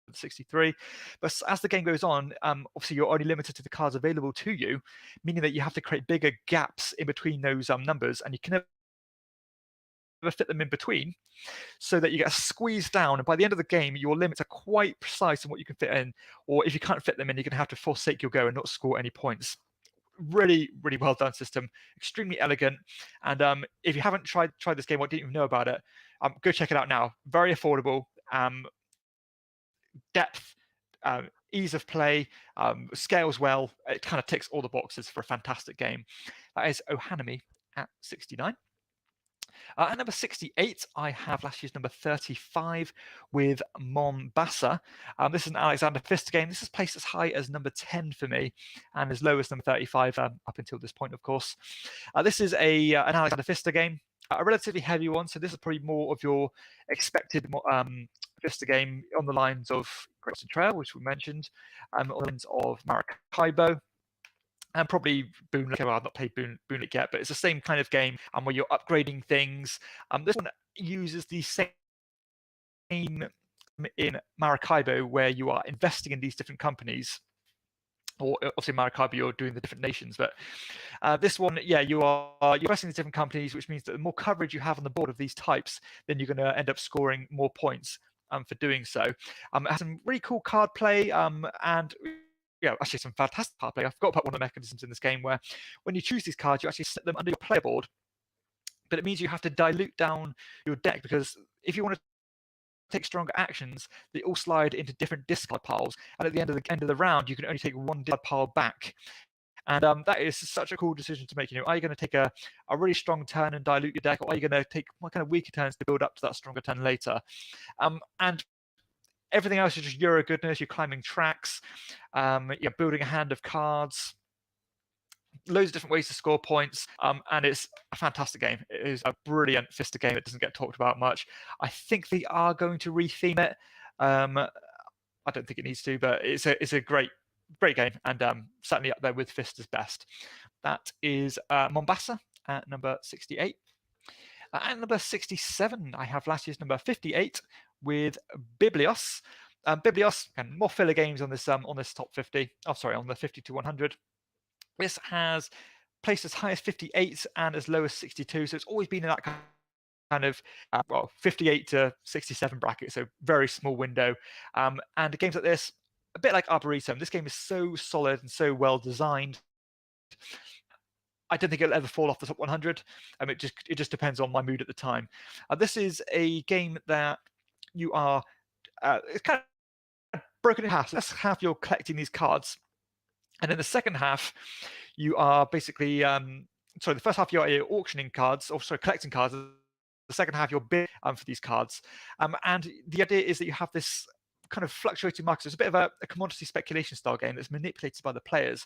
the 63. But as the game goes on, obviously you're only limited to the cards available to you, meaning that you have to create bigger gaps in between those numbers, and you can never fit them in between, so that you get squeezed down, and by the end of the game your limits are quite precise in what you can fit in, or if you can't fit them in, you're going to have to forsake your go and not score any points. Really, really well done system, extremely elegant, and if you haven't tried this game or didn't even know about it, go check it out now. Very affordable, depth, ease of play, scales well. It kind of ticks all the boxes for a fantastic game. That is Ohanami at 69. At number 68, I have last year's number 35 with Mombasa. This is an Alexander Pfister game. This is placed as high as number 10 for me, and as low as number 35 up until this point, of course. This is an Alexander Pfister game, a relatively heavy one, so this is probably more of your expected Pfister game on the lines of Great Western Trail, which we mentioned, on the lines of Maracaibo, and probably Boonlake. Well, I've not played Boonlake yet, but it's the same kind of game where you're upgrading things. This one uses the same in Maracaibo, where you are investing in these different companies. Or obviously Maracaibo, you're doing the different nations, but this one, yeah, you're investing in different companies, which means that the more coverage you have on the board of these types, then you're going to end up scoring more points for doing so. It has some really cool card play, and yeah, actually some fantastic card play. I forgot about one of the mechanisms in this game where when you choose these cards, you actually set them under your player board, but it means you have to dilute down your deck, because if you want to take stronger actions, they all slide into different discard piles, and at the end of the round, you can only take one discard pile back. And that is such a cool decision to make. You know, are you going to take a really strong turn and dilute your deck, or are you going to take what kind of weaker turns to build up to that stronger turn later? And everything else is just Euro goodness. You're climbing tracks, you're building a hand of cards, loads of different ways to score points, and it's a fantastic game. It is a brilliant Pfister game. It doesn't get talked about much. I think they are going to retheme it. I don't think it needs to, but it's a great game, and certainly up there with Pfister's best. That is Mombasa at number 68. At number 67, I have last year's number 58 with Biblios. Biblios, and more filler games on this top 50. Oh, sorry, on the 50 to 100. This has placed as high as 58 and as low as 62, so it's always been in that kind of 58 to 67 bracket, so very small window. And games like this, a bit like Arboretum, this game is so solid and so well designed. I don't think it'll ever fall off the top 100. It just depends on my mood at the time. This is a game that you are it's kind of broken in half. So that's half you're collecting these cards, and in the second half, you are basically the first half you're auctioning cards, or sorry, collecting cards. The second half you're bidding for these cards, and the idea is that you have this kind of fluctuating market. So it's a bit of a commodity speculation style game that's manipulated by the players,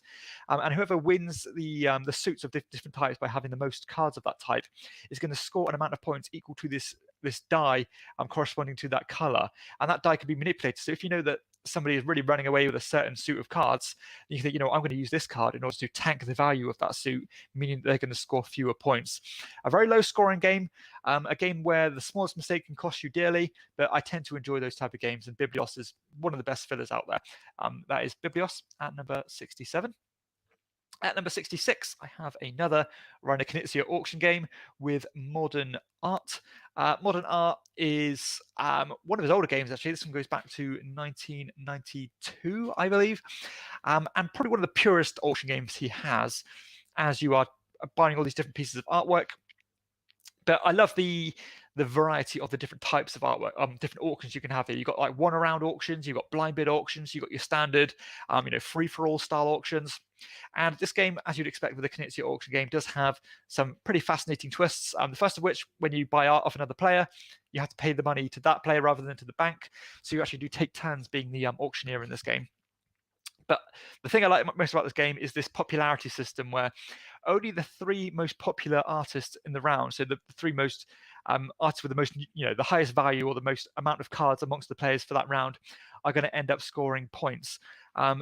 and whoever wins the suits of different types by having the most cards of that type is going to score an amount of points equal to this die corresponding to that color, and that die can be manipulated. So if you know that somebody is really running away with a certain suit of cards, you can think, you know, I'm going to use this card in order to tank the value of that suit, meaning they're going to score fewer points. A very low scoring game, a game where the smallest mistake can cost you dearly, but I tend to enjoy those type of games, and Biblios is one of the best fillers out there. That is Biblios at number 67. At number 66, I have another Reiner Knizia auction game with Modern Art. Modern Art is one of his older games, actually. This one goes back to 1992, I believe, and probably one of the purest auction games he has, as you are buying all these different pieces of artwork. But I love the variety of the different types of artwork, different auctions you can have here. You've got like one-around auctions, you've got blind bid auctions, you've got your standard, free-for-all style auctions. And this game, as you'd expect with a Knizia auction game, does have some pretty fascinating twists. The first of which, when you buy art off another player, you have to pay the money to that player rather than to the bank. So you actually do take turns being the auctioneer in this game. But the thing I like most about this game is this popularity system, where only the three most popular artists in the round, so the three most artists with the most, the highest value or the most amount of cards amongst the players for that round, are going to end up scoring points.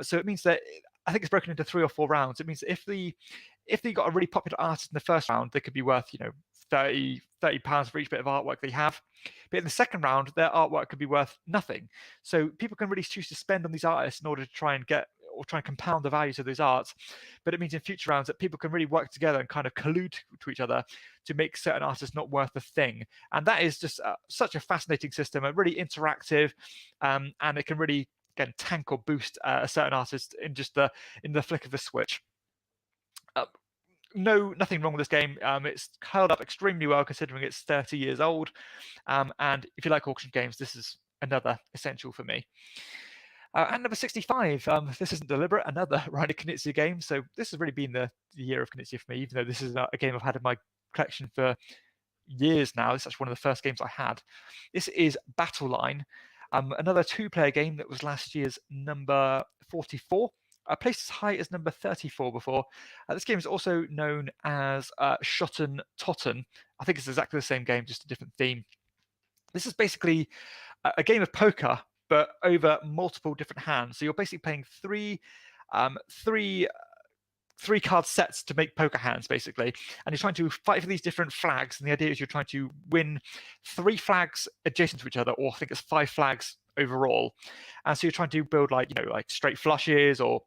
So it means that I think it's broken into 3 or 4 rounds. It means that if they got a really popular artist in the first round, they could be worth £30 for each bit of artwork they have. But in the second round, their artwork could be worth nothing. So people can really choose to spend on these artists in order to try and compound the values of those arts. But it means in future rounds that people can really work together and kind of collude to each other to make certain artists not worth a thing. And that is just such a fascinating system, and really interactive, and it can really, again, tank or boost a certain artist in the flick of a switch. Nothing wrong with this game. It's held up extremely well considering it's 30 years old. And if you like auction games, this is another essential for me. And number 65, this isn't deliberate, another Reiner Knizia game. So this has really been the year of Knizia for me, even though this is a game I've had in my collection for years now. This is actually one of the first games I had. This is Battle Line, another 2-player game that was last year's number 44. Placed as high as number 34 before. This game is also known as Schotten Totten. I think it's exactly the same game, just a different theme. This is basically a game of poker, but over multiple different hands. So you're basically playing three card sets to make poker hands, basically, and you're trying to fight for these different flags. And the idea is you're trying to win 3 flags adjacent to each other, or I think it's 5 flags overall. And so you're trying to build like straight flushes or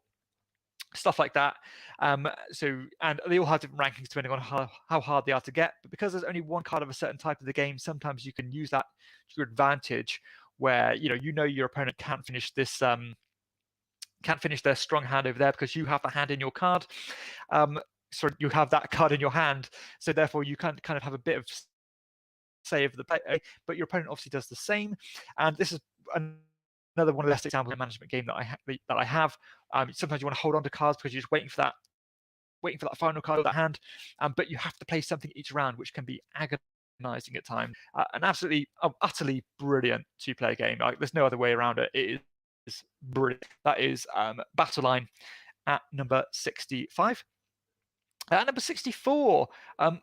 stuff like that. And they all have different rankings depending on how hard they are to get. But because there's only one card of a certain type of the game, sometimes you can use that to your advantage, where your opponent can't finish this. Can't finish their strong hand over there because you have the hand in your card. So you have that card in your hand. So therefore, you can kind of have a bit of say over the play, but your opponent obviously does the same. And this is another one of the best examples of a management game that I have. Sometimes you want to hold on to cards because you're just waiting for that final card of that hand, but you have to play something each round, which can be agonizing at times. An absolutely, utterly brilliant 2-player game. Like, there's no other way around it. It is brilliant. That is Battle Line at number 65. At number 64,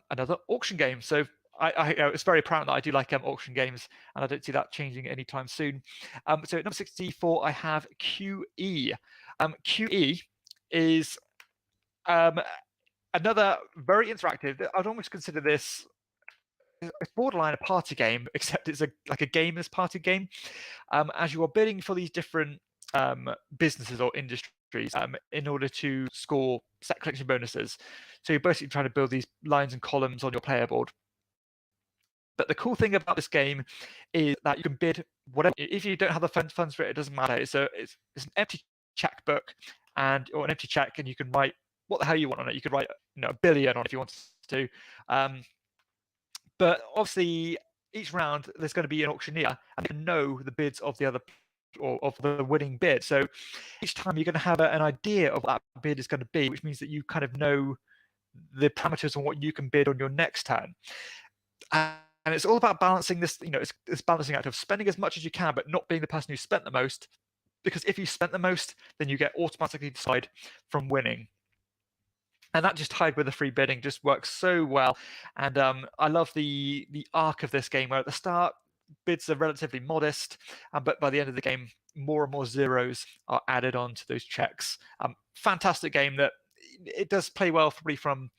another auction game. So it's very apparent that I do like auction games, and I don't see that changing anytime soon. So at number 64, I have QE. QE is another very interactive. I'd almost consider this, it's borderline a party game, except it's like a gamers party game. As you are bidding for these different businesses or industries in order to score set collection bonuses. So you're basically trying to build these lines and columns on your player board. But the cool thing about this game is that you can bid whatever. If you don't have the funds for it, it doesn't matter. It's an empty checkbook or an empty check, and you can write what the hell you want on it. You could write $1 billion on it if you wanted to. But obviously, each round there's going to be an auctioneer, and they know the bids of the other, or of the winning bid. So each time you're going to have an idea of what that bid is going to be, which means that you kind of know the parameters on what you can bid on your next turn. And it's all about balancing this. It's balancing act of spending as much as you can, but not being the person who spent the most. Because if you spent the most, then you get automatically decide from winning. And that just tied with the free bidding just works so well. And I love the arc of this game, where at the start bids are relatively modest, but by the end of the game, more and more zeros are added on to those checks. Fantastic game that it does play well probably from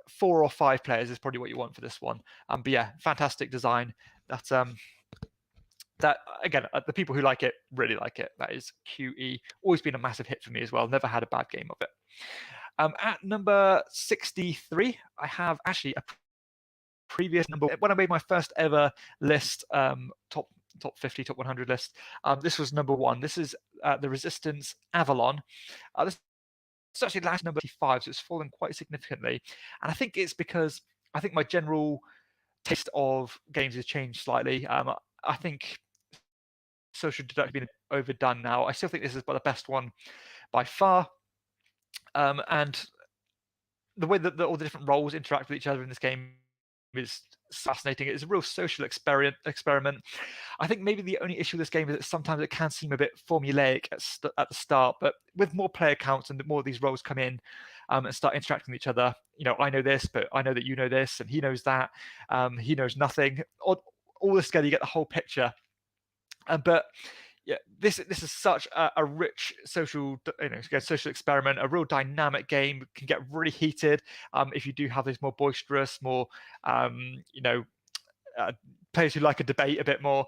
4 or 5 players is probably what you want for this one. But yeah, fantastic design. That again, the people who like it really like it. That is QE. Always been a massive hit for me as well. Never had a bad game of it. At number 63, I have actually a previous number. When I made my first ever list, top 50, top 100 list, this was number 1. This is the Resistance Avalon. This is actually last number 55, so it's fallen quite significantly. And I think it's because I think my general taste of games has changed slightly. I think social deduction has been overdone now. I still think this is the best one by far. And the way that all the different roles interact with each other in this game is fascinating. It's a real social experiment. I think maybe the only issue with this game is that sometimes it can seem a bit formulaic at the start, but with more player counts and the more these roles come in and start interacting with each other, I know this, but I know that you know this, and he knows that, he knows nothing. All this together, you get the whole picture. But yeah, this is such a rich social experiment, a real dynamic game. It can get really heated if you do have these more boisterous, more players who like a debate a bit more.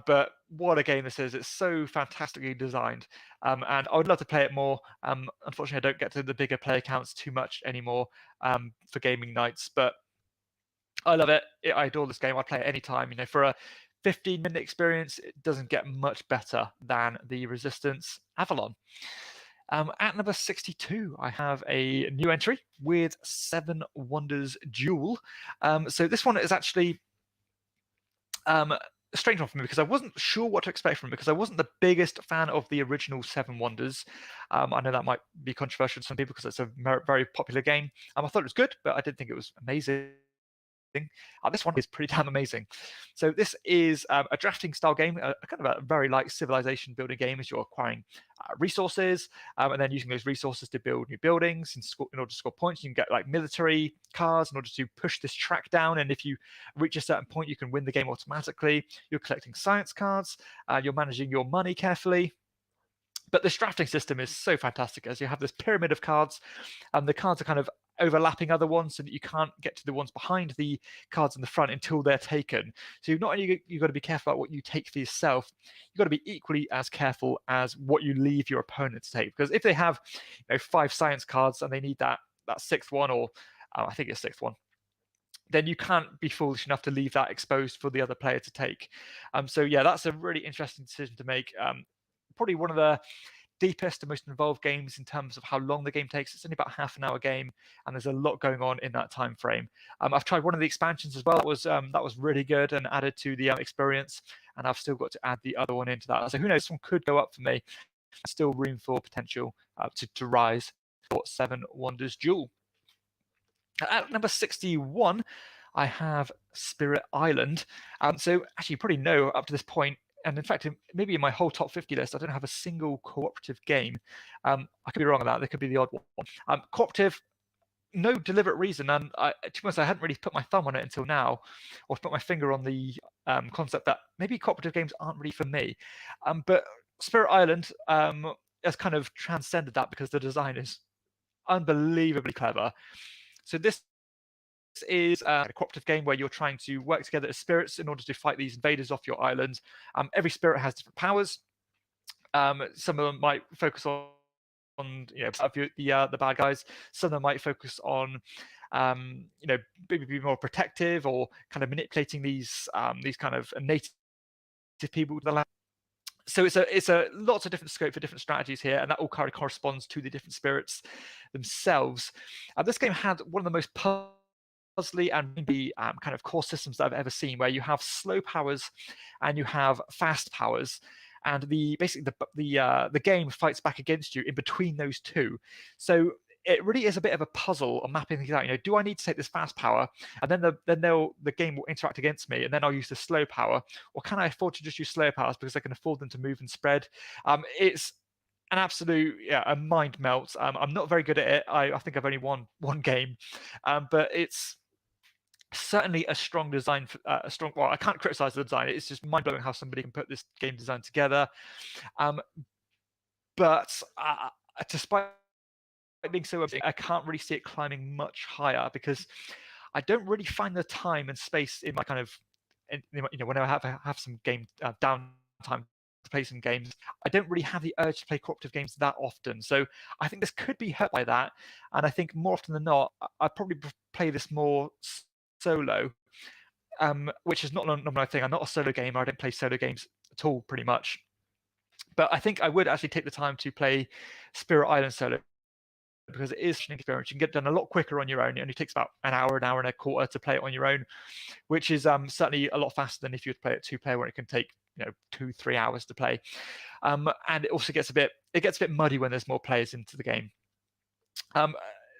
But what a game this is! It's so fantastically designed, and I would love to play it more. Unfortunately, I don't get to the bigger player counts too much anymore for gaming nights, but I love it. I adore this game. I play it anytime. For a 15-minute experience, it doesn't get much better than the Resistance Avalon. At number 62, I have a new entry with Seven Wonders Duel. So this one is actually a strange one for me, because I wasn't sure what to expect from it, because I wasn't the biggest fan of the original Seven Wonders. I know that might be controversial to some people because it's a very popular game. I thought it was good, but I didn't think it was amazing. This one is pretty damn amazing. So this is a drafting style game, a kind of a very light civilization building game as you're acquiring resources and then using those resources to build new buildings in order to score points. You can get like military cars in order to push this track down, and if you reach a certain point you can win the game automatically. You're collecting science cards, you're managing your money carefully. But this drafting system is so fantastic as you have this pyramid of cards, and the cards are kind of overlapping other ones so that you can't get to the ones behind the cards in the front until they're taken. So you've not only you've got to be careful about what you take for yourself, you've got to be equally as careful as what you leave your opponent to take. Because if they have 5 science cards and they need that 6th one, or I think it's 6th one, then you can't be foolish enough to leave that exposed for the other player to take. So yeah, that's a really interesting decision to make. Probably one of the deepest and most involved games in terms of how long the game takes. It's only about half an hour game, and there's a lot going on in that time frame. I've tried one of the expansions as well. That was really good and added to the experience, and I've still got to add the other one into that. So who knows? This one could go up for me. Still room for potential to rise for Seven Wonders Duel. At number 61, I have Spirit Island. So actually, you probably know up to this point, and in fact, maybe in my whole top 50 list, I don't have a single cooperative game. I could be wrong on that. There could be the odd one. Cooperative, no deliberate reason. And to be honest, I hadn't really put my thumb on it until now, or put my finger on the concept that maybe cooperative games aren't really for me. But Spirit Island has kind of transcended that because the design is unbelievably clever. So this is a cooperative game where you're trying to work together as spirits in order to fight these invaders off your island. Every spirit has different powers. Some of them might focus on the bad guys. Some of them might focus on be more protective or kind of manipulating these kind of native people to the land. So it's a lots of different scope for different strategies here, and that all kind of corresponds to the different spirits themselves. This game had one of the most puzzly and the kind of core systems that I've ever seen, where you have slow powers and you have fast powers, and basically the game fights back against you in between those two. So it really is a bit of a puzzle on mapping things out. Do I need to take this fast power, and then the game will interact against me, and then I'll use the slow power, or can I afford to just use slow powers because I can afford them to move and spread? It's an absolute a mind melt. I'm not very good at it. I think I've only won one game, but it's certainly a strong design. Well, I can't criticize the design. It's just mind blowing how somebody can put this game design together. But despite being so, I can't really see it climbing much higher because I don't really find the time and space in my kind of, when I have some game downtime to play some games, I don't really have the urge to play cooperative games that often. So I think this could be hurt by that, and I think more often than not, I probably play this more solo, which is not my thing. I'm not a solo gamer. I don't play solo games at all, pretty much. But I think I would actually take the time to play Spirit Island solo, because it is an experience. You can get done a lot quicker on your own. It only takes about an hour and a quarter to play it on your own, which is certainly a lot faster than if you would play it 2-player, where it can take 2-3 hours to play. And it also gets a bit muddy when there's more players into the game.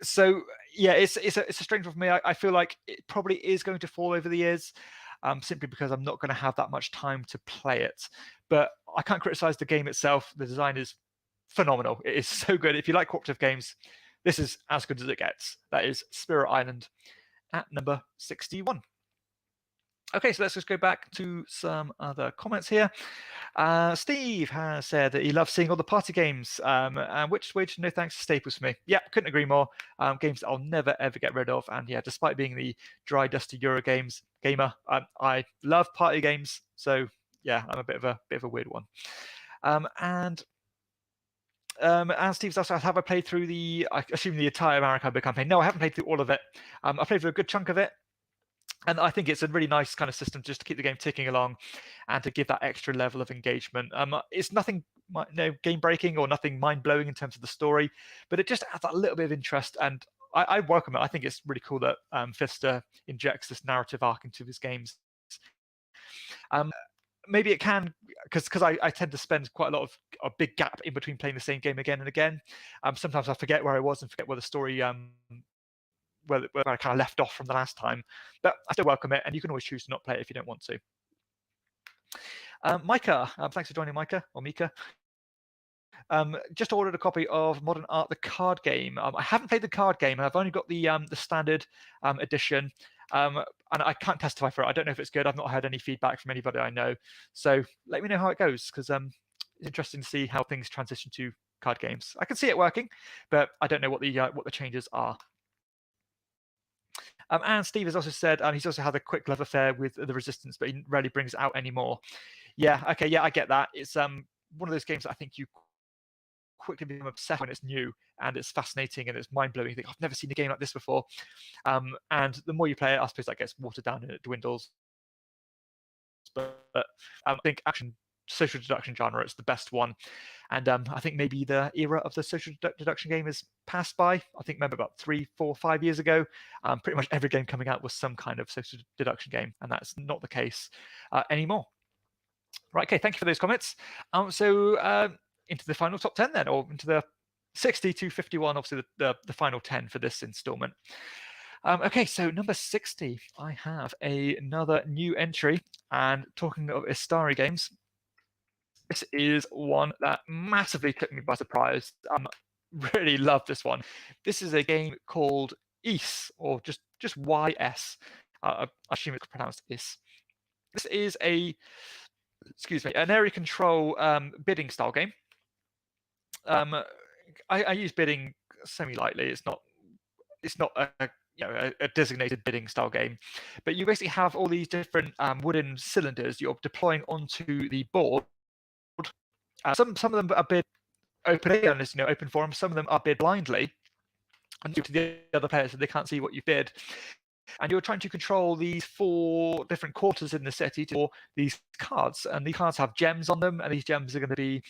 So yeah, it's a strange one for me. I feel like it probably is going to fall over the years, simply because I'm not going to have that much time to play it. But I can't criticize the game itself. The design is phenomenal. It is so good. If you like cooperative games, this is as good as it gets. That is Spirit Island at number 61. Okay, so let's just go back to some other comments here. Steve has said that he loves seeing all the party games, and which no thanks to staples for me. Yeah, couldn't agree more. Games that I'll never ever get rid of, and yeah, despite being the dry, dusty Euro gamer, I love party games. So yeah, I'm a bit of a weird one. And Steve's asked, have I played through I assume the entire Maracaibo campaign? No, I haven't played through all of it. I played through a good chunk of it. And I think it's a really nice kind of system just to keep the game ticking along and to give that extra level of engagement. It's nothing game breaking or nothing mind blowing in terms of the story, but it just adds that little bit of interest, and I welcome it. I think it's really cool that Fister injects this narrative arc into his games. Maybe it can, because I tend to spend quite a lot of a big gap in between playing the same game again and again. Sometimes I forget where I was and forget where the story where I kind of left off from the last time. But I still welcome it, and you can always choose to not play it if you don't want to. Micah, thanks for joining, Micah or Mika. Just ordered a copy of Modern Art, the card game. I haven't played the card game, and I've only got the standard edition. And I can't testify for it. I don't know if it's good. I've not heard any feedback from anybody I know. So let me know how it goes, because it's interesting to see how things transition to card games. I can see it working, but I don't know what the changes are. And Steve has also said he's also had a quick love affair with the Resistance, but he rarely brings it out anymore. Yeah, okay, yeah, I get that. It's one of those games that I think you quickly become obsessed when it's new and it's fascinating and it's mind-blowing. You think, I've never seen a game like this before. And the more you play it, I suppose that gets watered down and it dwindles. But I think action social deduction genre, it's the best one. And I think maybe the era of the social deduction game is passed by. I think maybe about 3, 4, 5 years ago, pretty much every game coming out was some kind of social deduction game, and that's not the case anymore. Right, okay, thank you for those comments. So into the final top 10 then, or into the 60 to 51, obviously the final 10 for this installment. Okay, so number 60, I have another new entry, and talking of Istari games, this is one that massively took me by surprise. Really love this one. This is a game called Ys, or just YS. I assume it's pronounced Is. This is an area control bidding style game. I use bidding semi-lightly. It's not a designated bidding style game, but you basically have all these different wooden cylinders you're deploying onto the board. Some of them are bid openly, and it's open forum. Some of them are bid blindly, and to the other players, so they can't see what you've bid. And you're trying to control these 4 different quarters in the city for these cards, and these cards have gems on them, and these gems are going to be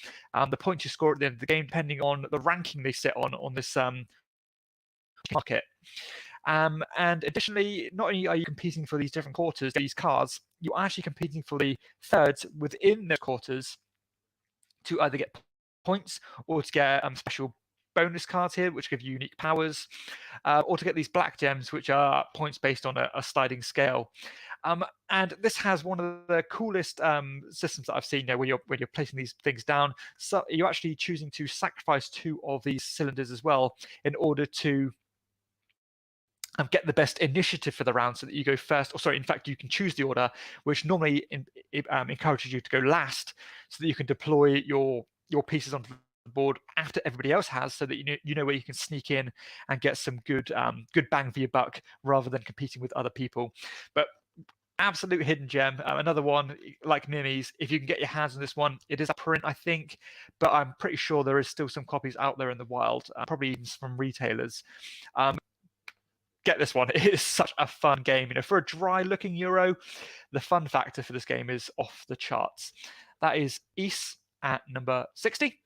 the points you score at the end of the game, depending on the ranking they sit on this market. And additionally, not only are you competing for these different quarters, these cards, you're actually competing for the thirds within the quarters to either get points or to get special bonus cards here, which give you unique powers, or to get these black gems, which are points based on a sliding scale. And this has one of the coolest systems that I've seen, when you're placing these things down. So you're actually choosing to sacrifice 2 of these cylinders as well in order to get the best initiative for the round, so that you go first. Or sorry, in fact, you can choose the order, which normally encourages you to go last, so that you can deploy your pieces onto the board after everybody else has, so that you know where you can sneak in and get some good bang for your buck, rather than competing with other people. But absolute hidden gem. Another one like Mimi's. If you can get your hands on this one, it is a print, I think, but I'm pretty sure there is still some copies out there in the wild, probably even from retailers. Get this one. It is such a fun game. For a dry-looking Euro, the fun factor for this game is off the charts. That is Ys at number 60.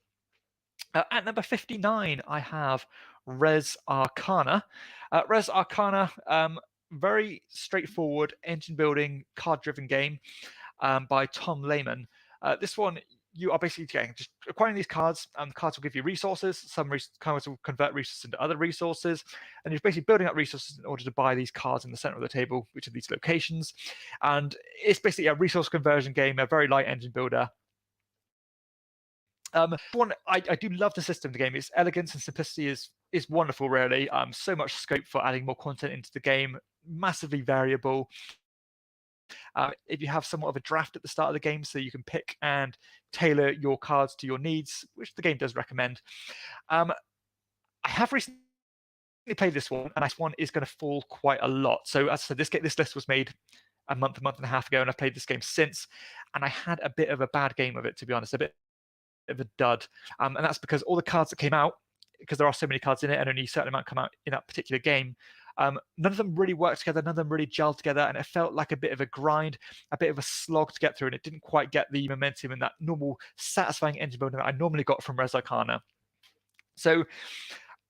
At number 59, I have Res Arcana. Res Arcana, very straightforward engine-building, card-driven game by Tom Lehman. This one, you are basically just acquiring these cards, and the cards will give you resources. Some cards will convert resources into other resources, and you're basically building up resources in order to buy these cards in the center of the table, which are these locations. And it's basically a resource conversion game, a very light engine builder. I do love the system of the game. Its elegance and simplicity is wonderful, really. So much scope for adding more content into the game, massively variable. If you have somewhat of a draft at the start of the game, so you can pick and tailor your cards to your needs, which the game does recommend. I have recently played this one, and this one is going to fall quite a lot. So as I said, this list was made a month and a half ago, and I've played this game since, and I had a bit of a bad game of it, to be honest, a bit of a dud. And that's because all the cards that came out, because there are so many cards in it and only a certain amount come out in that particular game, none of them really worked together, none of them really gelled together, and it felt like a bit of a grind, a bit of a slog to get through, and it didn't quite get the momentum and that normal satisfying engine building that I normally got from Res Arcana. So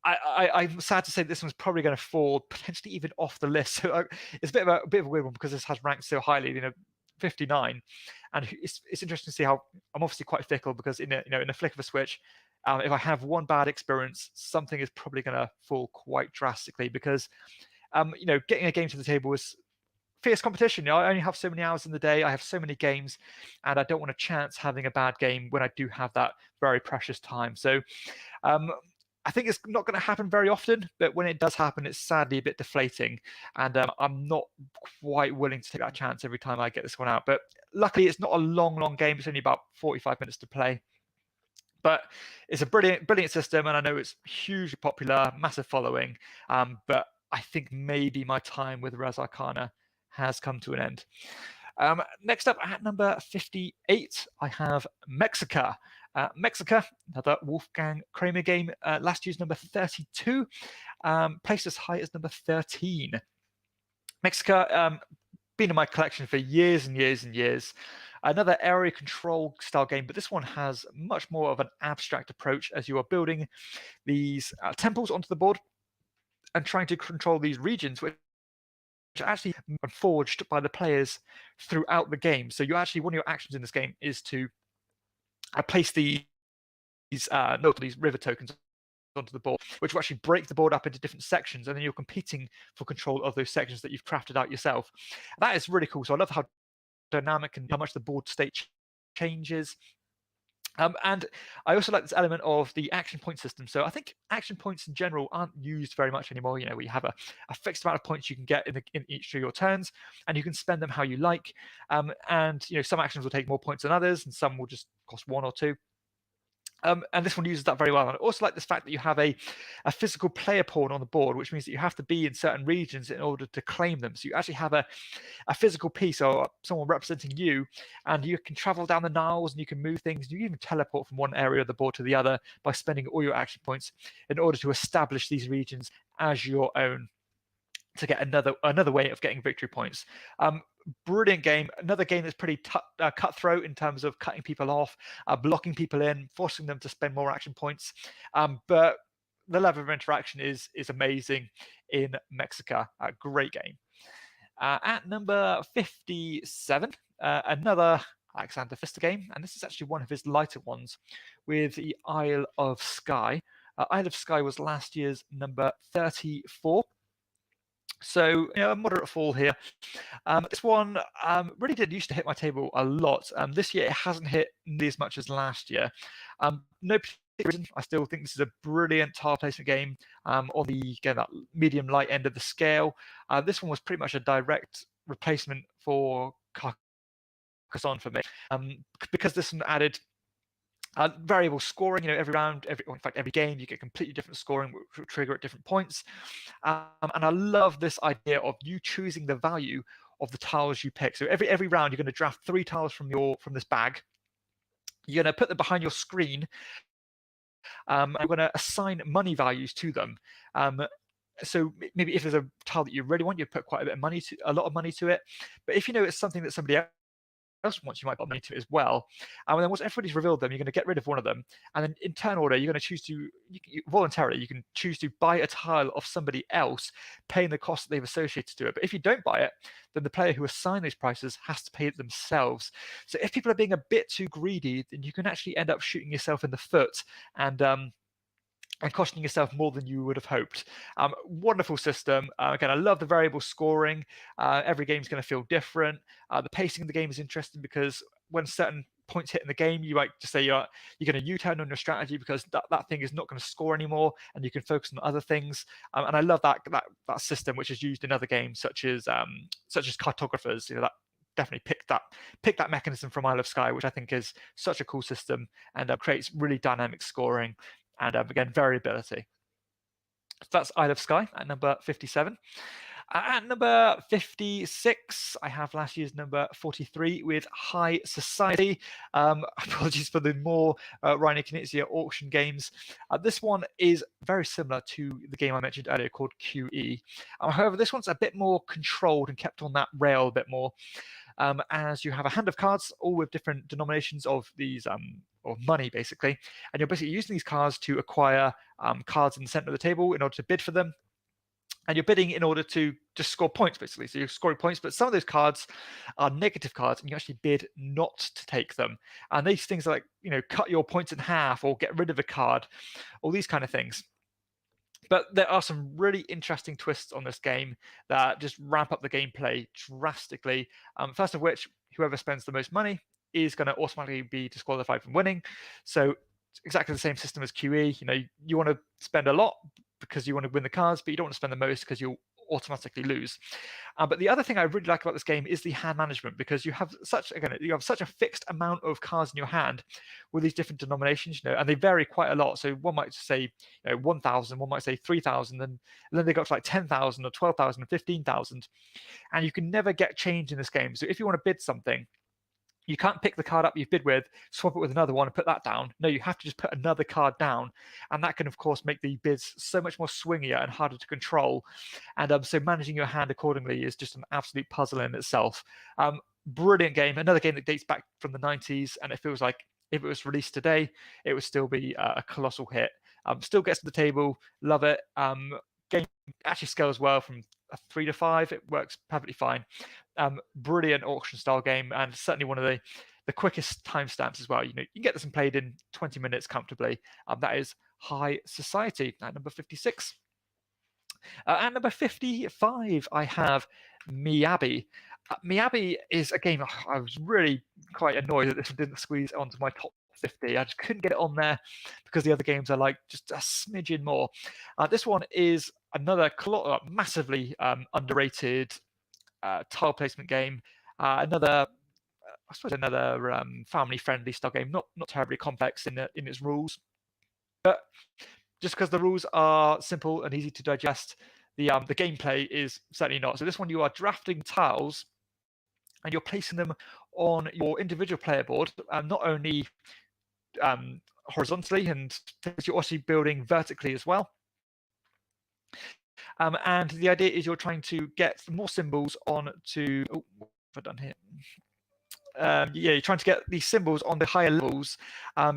I'm sad to say this one's probably going to fall potentially even off the list. So it's a bit of a weird one, because this has ranked so highly, 59, and it's interesting to see how I'm obviously quite fickle, because in a flick of a switch, if I have one bad experience, something is probably going to fall quite drastically, because getting a game to the table is fierce competition. I only have so many hours in the day. I have so many games, and I don't want to chance having a bad game when I do have that very precious time. So I think it's not going to happen very often, but when it does happen, it's sadly a bit deflating, and I'm not quite willing to take that chance every time I get this one out. But luckily, it's not a long game. It's only about 45 minutes to play. But it's a brilliant system, and I know it's hugely popular, massive following. But I think maybe my time with Res Arcana has come to an end. Next up at number 58, I have Mexica. Mexica, another Wolfgang Kramer game, last year's number 32, placed as high as number 13. Mexica, been in my collection for years and years and years. Another area control style game, but this one has much more of an abstract approach as you are building these temples onto the board and trying to control these regions, which are actually forged by the players throughout the game. So you actually, one of your actions in this game is to place these river tokens onto the board, which will actually break the board up into different sections, and then you're competing for control of those sections that you've crafted out yourself. That is really cool. So I love how dynamic and how much the board state changes. And I also like this element of the action point system. So I think action points in general aren't used very much anymore. We have a fixed amount of points you can get in each of your turns, and you can spend them how you like. And some actions will take more points than others, and some will just cost 1 or 2. And this one uses that very well. And I also like this fact that you have a physical player pawn on the board, which means that you have to be in certain regions in order to claim them. So you actually have a physical piece or someone representing you, and you can travel down the Niles and you can move things. You can even teleport from one area of the board to the other by spending all your action points in order to establish these regions as your own, to get another way of getting victory points. Brilliant game. Another game that's pretty cutthroat in terms of cutting people off, blocking people in, forcing them to spend more action points. But the level of interaction is amazing in Mexica. Great game. At number 57, another Alexander Pfister game, and this is actually one of his lighter ones, with the Isle of Skye. Isle of Skye was last year's number 34. So, a moderate fall here. This one really did used to hit my table a lot. This year, it hasn't hit nearly as much as last year. No particular reason. I still think this is a brilliant tile placement game on the that medium light end of the scale. This one was pretty much a direct replacement for Carcassonne for me, because this one added variable scoring. Every round, every game, you get completely different scoring, which will trigger at different points. And I love this idea of you choosing the value of the tiles you pick. So every round, you're going to draft 3 tiles from this bag. You're going to put them behind your screen. And you're going to assign money values to them. So maybe if there's a tile that you really want, you put quite a lot of money to it. But if it's something that somebody else wants, you might put money to it as well. And then once everybody's revealed them, you're going to get rid of one of them. And then in turn order, you're going to choose to, voluntarily, you can choose to buy a tile of somebody else, paying the cost that they've associated to it. But if you don't buy it, then the player who assigned those prices has to pay it themselves. So if people are being a bit too greedy, then you can actually end up shooting yourself in the foot and costing yourself more than you would have hoped. Wonderful system. Again, I love the variable scoring. Every game's going to feel different. The pacing of the game is interesting because when certain points hit in the game, you might just say you're going to U-turn on your strategy because that thing is not going to score anymore, and you can focus on other things. And I love that system, which is used in other games such as Cartographers. That definitely picked that mechanism from Isle of Skye, which I think is such a cool system and creates really dynamic scoring. And again, variability. So that's Isle of Skye at number 57. At number 56, I have last year's number 43 with High Society. Apologies for the more Reiner Knizia auction games. This one is very similar to the game I mentioned earlier called QE. However, this one's a bit more controlled and kept on that rail a bit more. As you have a hand of cards, all with different denominations of these or money, basically, and you're basically using these cards to acquire cards in the center of the table in order to bid for them. And you're bidding in order to just score points, basically. So you're scoring points, but some of those cards are negative cards, and you actually bid not to take them. And these things are like, cut your points in half or get rid of a card, all these kind of things. But there are some really interesting twists on this game that just ramp up the gameplay drastically. First of which, whoever spends the most money is going to automatically be disqualified from winning. So it's exactly the same system as QE. You want to spend a lot because you want to win the cards, but you don't want to spend the most because you'll automatically lose. But the other thing I really like about this game is the hand management, because you have such a fixed amount of cards in your hand with these different denominations, and they vary quite a lot. So one might say 1,000, one might say 3,000, and then they got to like 10,000 or 12,000 or 15,000, and you can never get change in this game. So if you want to bid something, you can't pick the card up you've bid with, swap it with another one, and put that down. No, you have to just put another card down, and that can, of course, make the bids so much more swingier and harder to control. And so managing your hand accordingly is just an absolute puzzle in itself. Brilliant game. Another game that dates back from the 90s, and it feels like if it was released today, it would still be a colossal hit. Still gets to the table, love it. Game actually scales well from a 3 to 5. It works perfectly fine. Brilliant auction style game, and certainly one of the quickest timestamps as well. You can get this and played in 20 minutes comfortably. That is High Society at number 56. At number 55, I have Miyabi. Miyabi is a game I was really quite annoyed that this one didn't squeeze onto my top 50. I just couldn't get it on there because the other games are like just a smidgen more. This one is another massively underrated tile placement game. Another family-friendly style game, not terribly complex in its rules, but just because the rules are simple and easy to digest, the gameplay is certainly not. So this one, you are drafting tiles, and you're placing them on your individual player board, not only horizontally, and you're also building vertically as well. And the idea is you're trying to get more symbols onto. Oh, what have I done here? You're trying to get these symbols on the higher levels,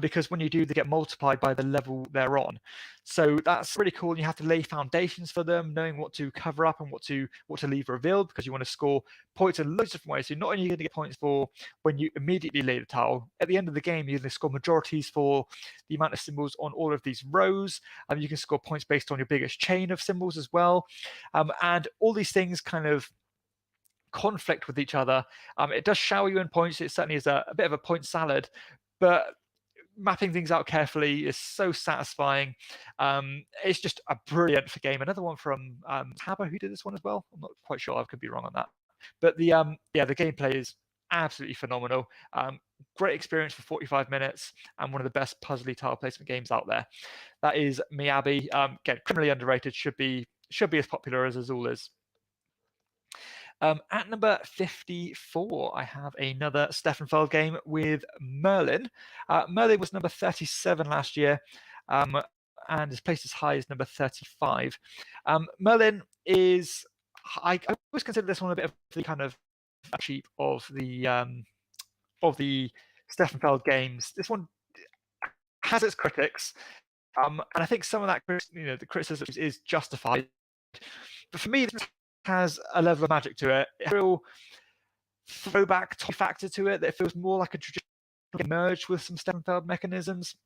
because when you do, they get multiplied by the level they're on. So that's really cool. You have to lay foundations for them, knowing what to cover up and what to leave revealed, because you want to score points in loads of different ways. So you're not only going to get points for when you immediately lay the tile, at the end of the game, you're going to score majorities for the amount of symbols on all of these rows. You can score points based on your biggest chain of symbols as well. And all these things kind of conflict with each other. It does shower you in points. It certainly is a bit of a point salad, but mapping things out carefully is so satisfying. It's just a brilliant game. Another one from Habbo, who did this one as well. I'm not quite sure. I could be wrong on that. But the gameplay is absolutely phenomenal. Great experience for 45 minutes, and one of the best puzzly tile placement games out there. That is Miyabi. Again, criminally underrated. Should be as popular as Azul is. At number 54, I have another Stefan Feld game with Merlin. Merlin was number 37 last year, and is placed as high as number 35. Merlin is, I always consider this one a bit of the kind of cheap of the Stefan Feld games. This one has its critics, and I think some of that, the criticism is justified. But for me, this has a level of magic to it. A real throwback factor to it that feels more like a traditional merged with some Stefan Feld mechanisms.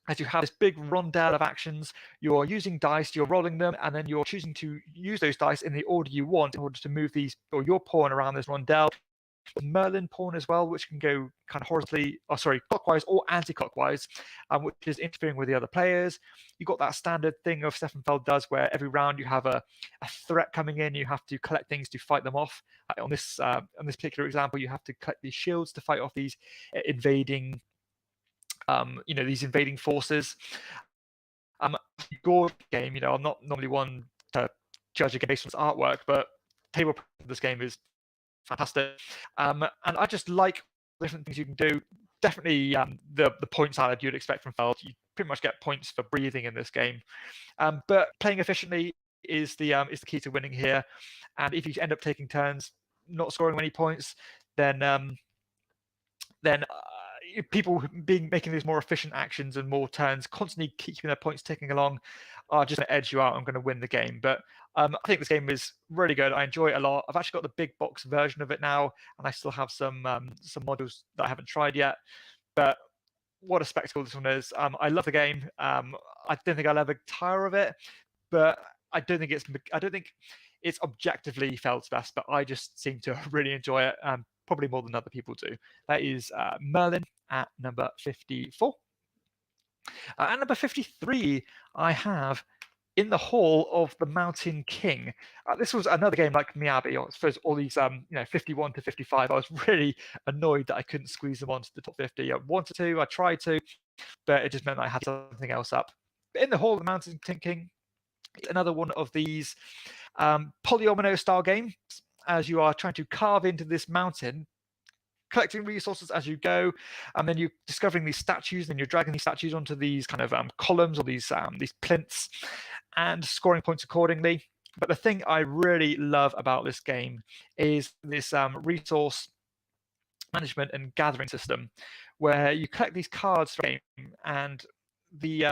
As you have this big rondel of actions, you're using dice, you're rolling them, and then you're choosing to use those dice in the order you want in order to move these, or your pawn around this rondel. Merlin pawn as well, which can go kind of clockwise or anti-clockwise, which is interfering with the other players. You've got that standard thing of Stefan Feld does, where every round you have a threat coming in, you have to collect things to fight them off. On this particular example, you have to collect these shields to fight off these invading forces. Gore game, I'm not normally one to judge a game based on its artwork, but table of this game is fantastic. And I just like different things you can do. Definitely the point salad you'd expect from Feld. You pretty much get points for breathing in this game. But playing efficiently is the key to winning here. And if you end up taking turns, not scoring many points, then people making these more efficient actions and more turns, constantly keeping their points ticking along, are just going to edge you out and going to win the game. But I think this game is really good. I enjoy it a lot. I've actually got the big box version of it now, and I still have some modules that I haven't tried yet. But what a spectacle this one is. I love the game. I don't think I'll ever tire of it, but I don't think it's objectively Feld's best, but I just seem to really enjoy it, probably more than other people do. That is Merlin at number 54. At number 53, I have In the Hall of the Mountain King. This was another game like Miyabi, or I suppose all these 51 to 55. I was really annoyed that I couldn't squeeze them onto the top 50. I wanted to, I tried to, but it just meant I had something else up. But In the Hall of the Mountain King, another one of these polyomino style games, as you are trying to carve into this mountain, collecting resources as you go, and then you're discovering these statues, and you're dragging these statues onto these kind of columns or these plinths, and scoring points accordingly. But the thing I really love about this game is this resource management and gathering system, where you collect these cards for the game, and the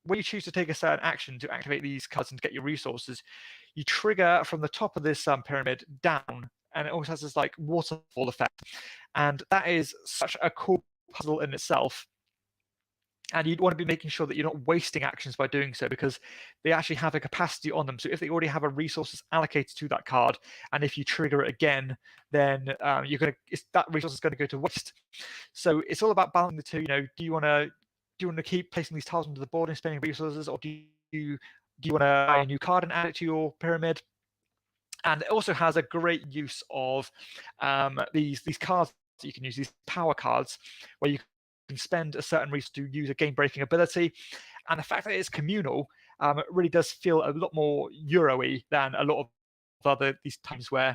when you choose to take a certain action to activate these cards and to get your resources, you trigger from the top of this pyramid down, and it also has this like waterfall effect, and that is such a cool puzzle in itself. And you'd want to be making sure that you're not wasting actions by doing so, because they actually have a capacity on them. So if they already have a resources allocated to that card, and if you trigger it again, then that resource is going to go to waste. So it's all about balancing the two. Do you want to keep placing these tiles onto the board and spending resources, or do you want to buy a new card and add it to your pyramid? And it also has a great use of these cards that you can use, these power cards, where you can spend a certain resource to use a game-breaking ability. And the fact that it's communal, it really does feel a lot more Euro-y than a lot of these times where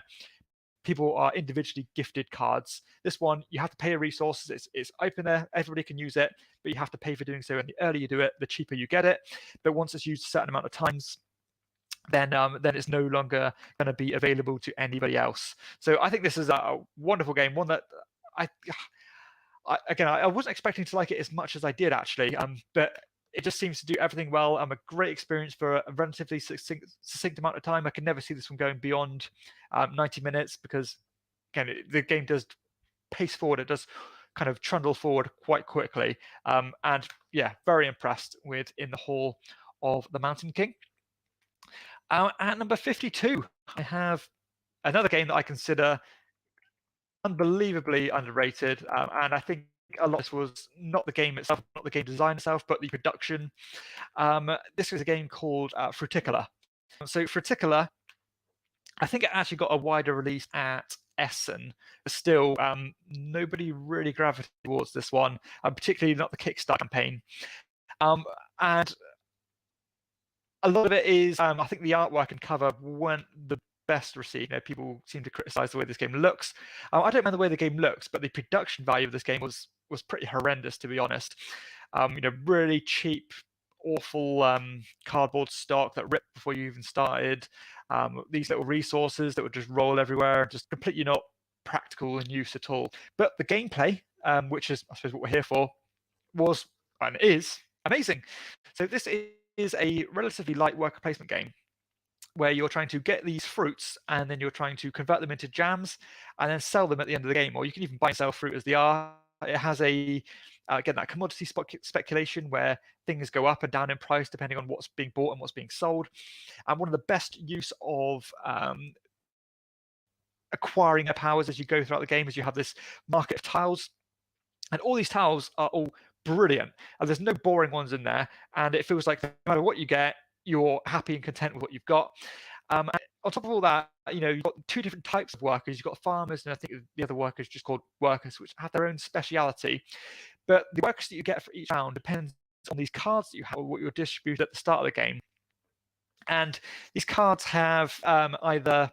people are individually gifted cards. This one, you have to pay a resource. It's open there, everybody can use it, but you have to pay for doing so. And the earlier you do it, the cheaper you get it. But once it's used a certain amount of times, then it's no longer going to be available to anybody else. So I think this is a wonderful game, one that I wasn't expecting to like it as much as I did, actually, but it just seems to do everything well. A great experience for a relatively succinct amount of time. I can never see this one going beyond 90 minutes, because again, the game does pace forward. It does kind of trundle forward quite quickly, and yeah, very impressed with In the Hall of the Mountain King. At number 52, I have another game that I consider unbelievably underrated, and I think a lot of this was not the game itself, not the game design itself, but the production. This was a game called Fruticola. So Fruticola, I think it actually got a wider release at Essen, but still nobody really gravitated towards this one, particularly not the Kickstarter campaign. And a lot of it is, I think the artwork and cover weren't the best received. People seem to criticize the way this game looks. I don't mind the way the game looks, but the production value of this game was pretty horrendous, to be honest. Really cheap, awful cardboard stock that ripped before you even started. These little resources that would just roll everywhere, just completely not practical in use at all. But the gameplay, which is, I suppose, what we're here for, was and is amazing. So this is a relatively light worker placement game, where you're trying to get these fruits, and then you're trying to convert them into jams and then sell them at the end of the game. Or you can even buy and sell fruit as they are. It has again, that commodity speculation where things go up and down in price depending on what's being bought and what's being sold. And one of the best use of acquiring powers as you go throughout the game is you have this market of tiles, and all these tiles are all brilliant, and there's no boring ones in there, and it feels like no matter what you get, you're happy and content with what you've got. And on top of all that, you've got two different types of workers. You've got farmers, and I think the other workers just called workers, which have their own speciality. But the workers that you get for each round depends on these cards that you have, or what you're distributed at the start of the game. And these cards have either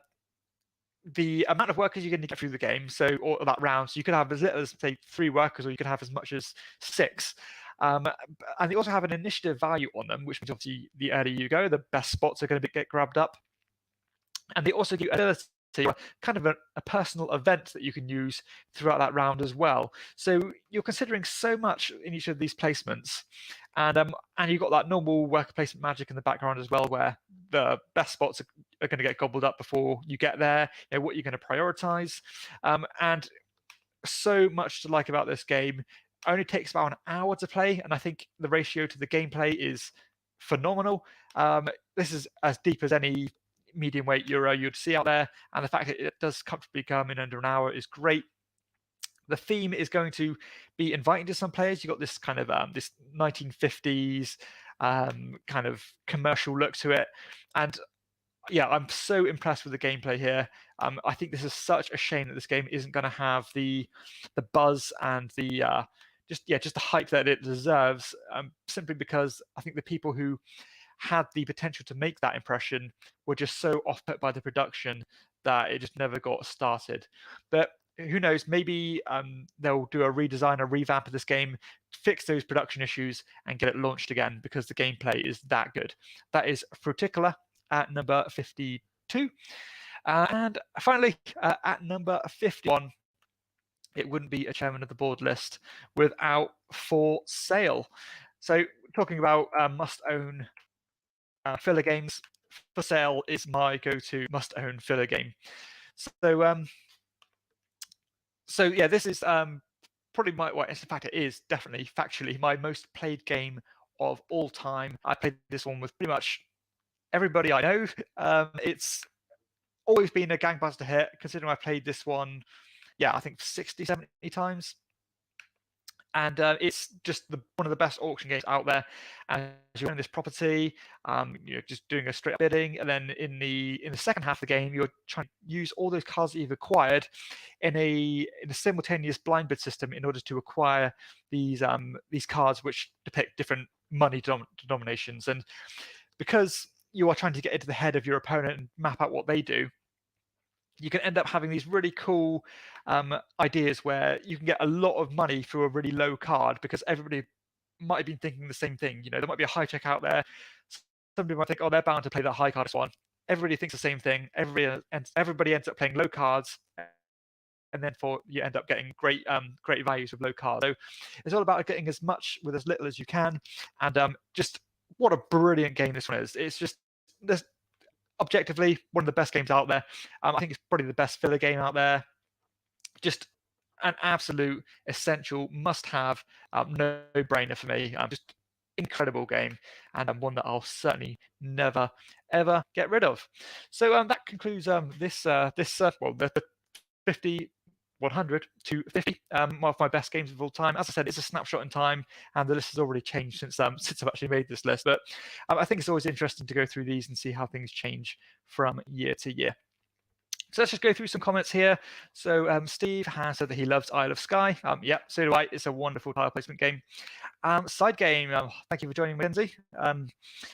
the amount of workers you're going to get through the game, or that round. So you could have as little as, say, 3 workers, or you could have as much as 6. And they also have an initiative value on them, which means obviously the earlier you go, the best spots are going to get grabbed up. And they also give ability, kind of a personal event that you can use throughout that round as well. So you're considering so much in each of these placements, and you've got that normal worker placement magic in the background as well, where the best spots are going to get gobbled up before you get there. What you're going to prioritize, and so much to like about this game. Only takes about an hour to play, and I think the ratio to the gameplay is phenomenal. This is as deep as any medium weight Euro you'd see out there, and the fact that it does comfortably come in under an hour is great. The theme is going to be inviting to some players. You've got this kind of this 1950s kind of commercial look to it, and yeah, I'm so impressed with the gameplay here. I think this is such a shame that this game isn't going to have the buzz and the just the hype that it deserves. Simply because I think the people who had the potential to make that impression were just so off put by the production that it just never got started. But who knows? Maybe they'll do a redesign, a revamp of this game, fix those production issues, and get it launched again because the gameplay is that good. That is Fruticola at number 52. And finally, at number 51, it wouldn't be a chairman of the board list without For Sale. So talking about must-own filler games, For Sale is my go-to must-own filler game. So yeah, this is probably in fact, it is definitely factually my most played game of all time. I played this one with pretty much everybody I know. It's always been a gangbuster hit, considering I played this one, I think 60, 70 times. And it's just one of the best auction games out there. As you own this property, you're just doing a straight up bidding, and then in the second half of the game, you're trying to use all those cards that you've acquired in a simultaneous blind bid system in order to acquire these cards which depict different money denominations. And because you are trying to get into the head of your opponent and map out what they do, you can end up having these really cool ideas where you can get a lot of money through a really low card because everybody might have been thinking the same thing. There might be a high check out there. Somebody might think, oh, they're bound to play that high card one. Everybody thinks the same thing. Everybody ends up playing low cards, and then you end up getting great values with low cards. So it's all about getting as much with as little as you can. And just what a brilliant game this one is. It's just this. Objectively, one of the best games out there. I think it's probably the best filler game out there. Just an absolute essential must-have, no-brainer for me. Just incredible game, and one that I'll certainly never ever get rid of. So that concludes the 50. 100 to 50, one of my best games of all time. As I said, it's a snapshot in time, and the list has already changed since I've actually made this list. But I think it's always interesting to go through these and see how things change from year to year. So let's just go through some comments here. So Steve has said that he loves Isle of Skye. Yeah, so do I. It's a wonderful tile placement game. Side Game, thank you for joining, Mackenzie.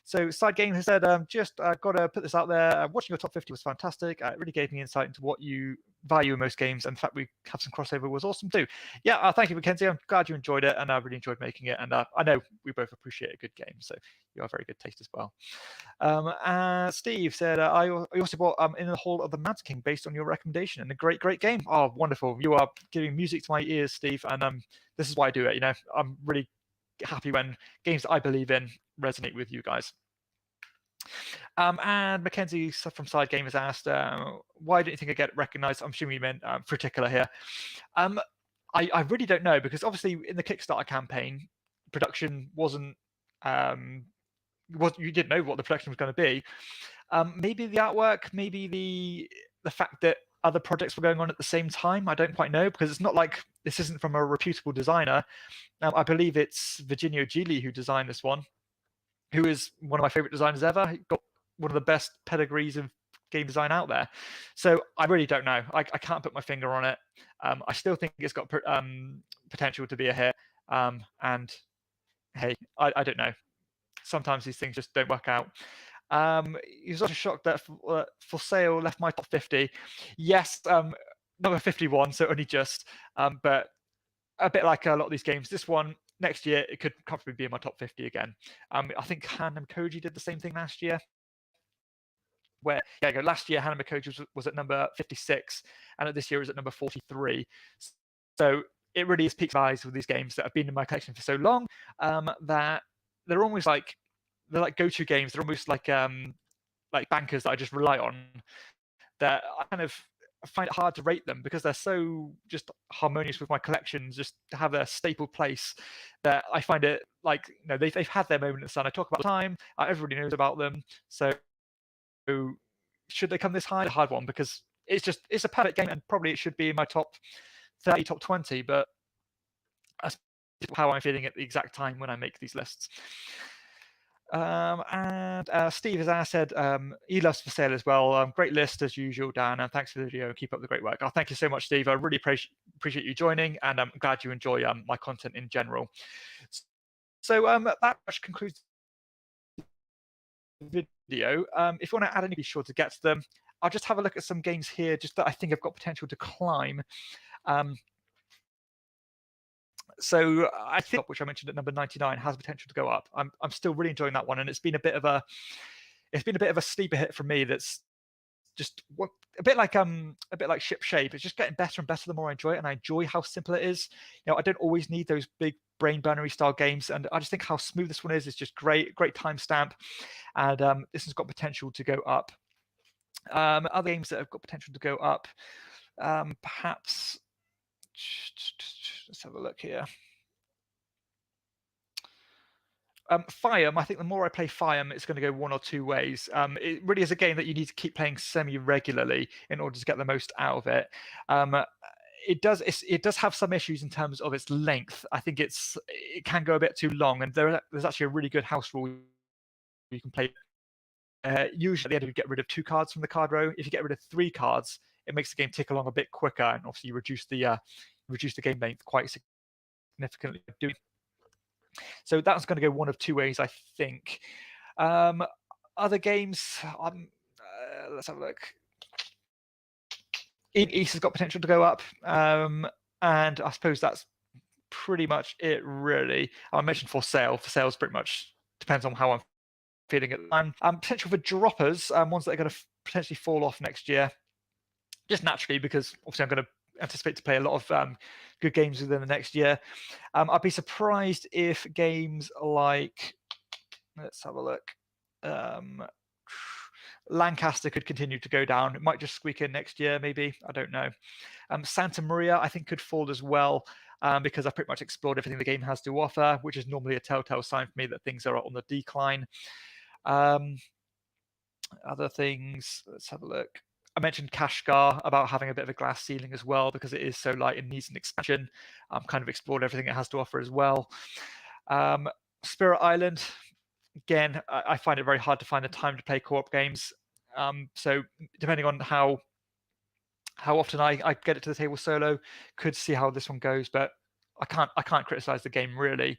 So Side Game has said, just got to put this out there. Watching your top 50 was fantastic. It really gave me insight into what you value in most games, and the fact we have some crossover was awesome too. Yeah, thank you, Mackenzie. I'm glad you enjoyed it, and I really enjoyed making it. And I know we both appreciate a good game, so you have very good taste as well. Steve said, I also bought In the Hall of the Mad King based on your recommendation, and a great game. Oh, wonderful. You are giving music to my ears, Steve, and this is why I do it. I'm really happy when games that I believe in resonate with you guys. And Mackenzie from Side Game has asked, why don't you think I get recognized? I'm assuming you meant Fruticola here. I really don't know, because obviously in the Kickstarter campaign, production wasn't you didn't know what the production was going to be. Maybe the artwork, maybe the fact that other projects were going on at the same time. I don't quite know, because it's not like this isn't from a reputable designer. I believe it's Virginio Gigli who designed this one, who is one of my favorite designers ever. He got one of the best pedigrees of game design out there. So I really don't know. I can't put my finger on it. I still think it's got potential to be a hit. And hey, I don't know. Sometimes these things just don't work out. He was also shocked that For Sale left my top 50. Yes, number 51, so only just. But a bit like a lot of these games, this one next year it could comfortably be in my top 50 again. I think Hanami Koji did the same thing last year. Where last year Hanami Koji was at number 56, and this year is at number 43. So it really is peaks of eyes with these games that have been in my collection for so long, that they're almost like go-to games. They're almost like bankers that I just rely on. That I kind of find it hard to rate them because they're so just harmonious with my collections, just to have their staple place, that I find it like, they've had their moment in the sun. I talk about the time, everybody knows about them. So should they come this high? A hard one, because it's a perfect game and probably it should be in my top 30, top 20, but that's how I'm feeling at the exact time when I make these lists. And Steve has asked, said E-Love's for sale as well. Great list as usual, Dan, and thanks for the video. Keep up the great work. Thank you so much, Steve. I really appreciate you joining, and I'm glad you enjoy my content in general. So that much concludes the video. If you want to add any, be sure to get to them. I'll just have a look at some games here, just that I think have got potential to climb. So I think, which I mentioned at number 99, has potential to go up. I'm still really enjoying that one, and it's been a bit of a sleeper hit for me. That's just a bit like Ship Shape. It's just getting better and better the more I enjoy it, and I enjoy how simple it is. I don't always need those big brain burnery style games, and I just think how smooth this one is. It's just great timestamp, and this has got potential to go up. Other games that have got potential to go up, perhaps. Let's have a look here. Fire, I think the more I play Fire, it's going to go one or two ways. It really is a game that you need to keep playing semi-regularly in order to get the most out of it. It does have some issues in terms of its length. I think it can go a bit too long, and there's actually a really good house rule you can play. Usually at the end, you get rid of 2 cards from the card row. If you get rid of 3 cards, it makes the game tick along a bit quicker, and obviously you reduce the game length quite significantly. So that's going to go one of 2 ways, I think. Other games, let's have a look. East has got potential to go up, and I suppose that's pretty much it, really. I mentioned For Sale's pretty much depends on how I'm feeling at the time. Potential for droppers, ones that are going to potentially fall off next year, just naturally, because obviously I'm going to anticipate to play a lot of good games within the next year. I'd be surprised if games like, let's have a look, Lancaster could continue to go down. It might just squeak in next year, maybe. I don't know. Santa Maria, I think, could fall as well, because I've pretty much explored everything the game has to offer, which is normally a telltale sign for me that things are on the decline. Other things, let's have a look. I mentioned Kashgar about having a bit of a glass ceiling as well, because it is so light and needs an expansion. Kind of explored everything it has to offer as well. Spirit Island, again, I find it very hard to find the time to play co-op games. So depending on how often I get it to the table solo, could see how this one goes, but I can't criticize the game, really.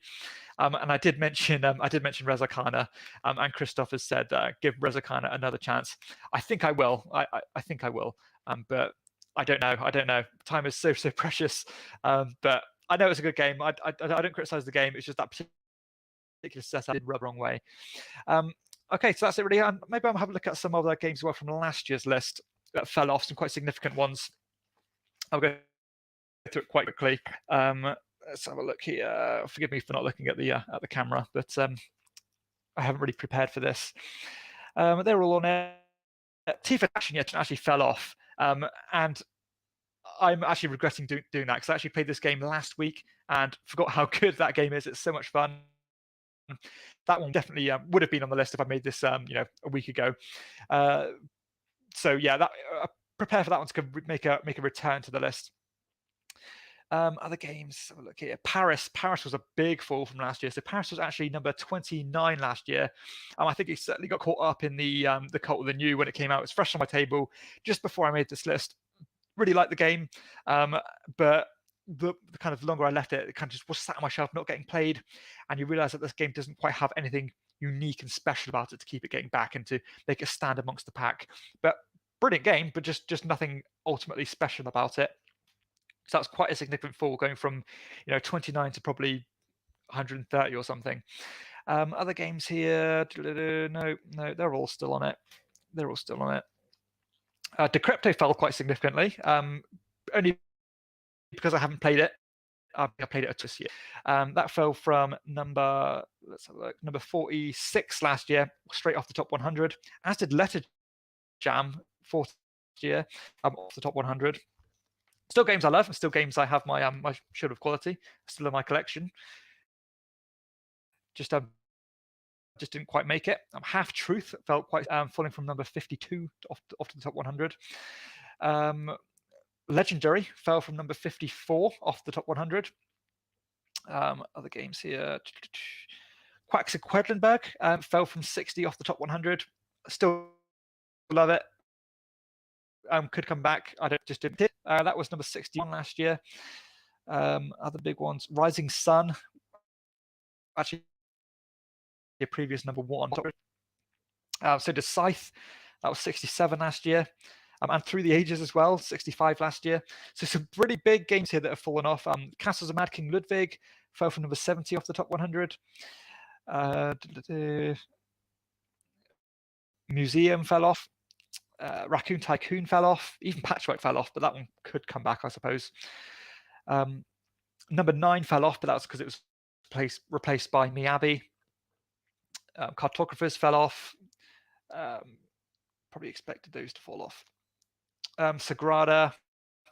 And I did mention Rezarkana, and Christoph has said give Rezarkana another chance. I think I will. I think I will. But I don't know. Time is so precious. But I know it's a good game. I don't criticize the game. It's just that particular setup did rub the wrong way. Okay, so that's it, really. Maybe I'll have a look at some other games as well from last year's list that fell off, some quite significant ones. I'll go through it quite quickly. Let's have a look here. Forgive me for not looking at the camera, but I haven't really prepared for this. They're all on it. Tifa actually fell off, and I'm actually regretting doing that, because I actually played this game last week and forgot how good that game is. It's so much fun. That one definitely would have been on the list if I made this a week ago. So yeah, prepare for that one to make a return to the list. Other games, have a look here. Paris was a big fall from last year. So Paris was actually number 29 last year. I think it certainly got caught up in the cult of the new when it came out. It was fresh on my table just before I made this list. Really liked the game, but the kind of longer I left it, it kind of just was sat on my shelf, not getting played. And you realize that this game doesn't quite have anything unique and special about it to keep it getting back and to make it stand amongst the pack. But brilliant game, but just nothing ultimately special about it. So that's quite a significant fall, going from 29 to probably 130 or something. Other games here, no, they're all still on it. Decrypto fell quite significantly, only because I haven't played it. I played it this year. That fell from number 46 last year, straight off the top 100. As did Letter Jam, 4th year off the top 100. Still games I love, and still games I have my my shield of quality still in my collection. Just didn't quite make it. Half Truth felt quite falling from number 52 off to the top 100. Legendary fell from number 54 off the top 100. Other games here. Quaxer Quedlinburg fell from 60 off the top 100. Still love it. Could come back. I just didn't hit. That was number 61 last year. Other big ones. Rising Sun. Actually, your previous number 1. So does Scythe. That was 67 last year. And Through the Ages as well, 65 last year. So some pretty big games here that have fallen off. Castles of Mad King Ludwig fell from number 70 off the top 100. Museum fell off. Raccoon Tycoon fell off. Even Patchwork fell off, but that one could come back, I suppose. Number 9 fell off, but that was because it was replaced by Miyabi. Cartographers fell off. Probably expected those to fall off. Sagrada,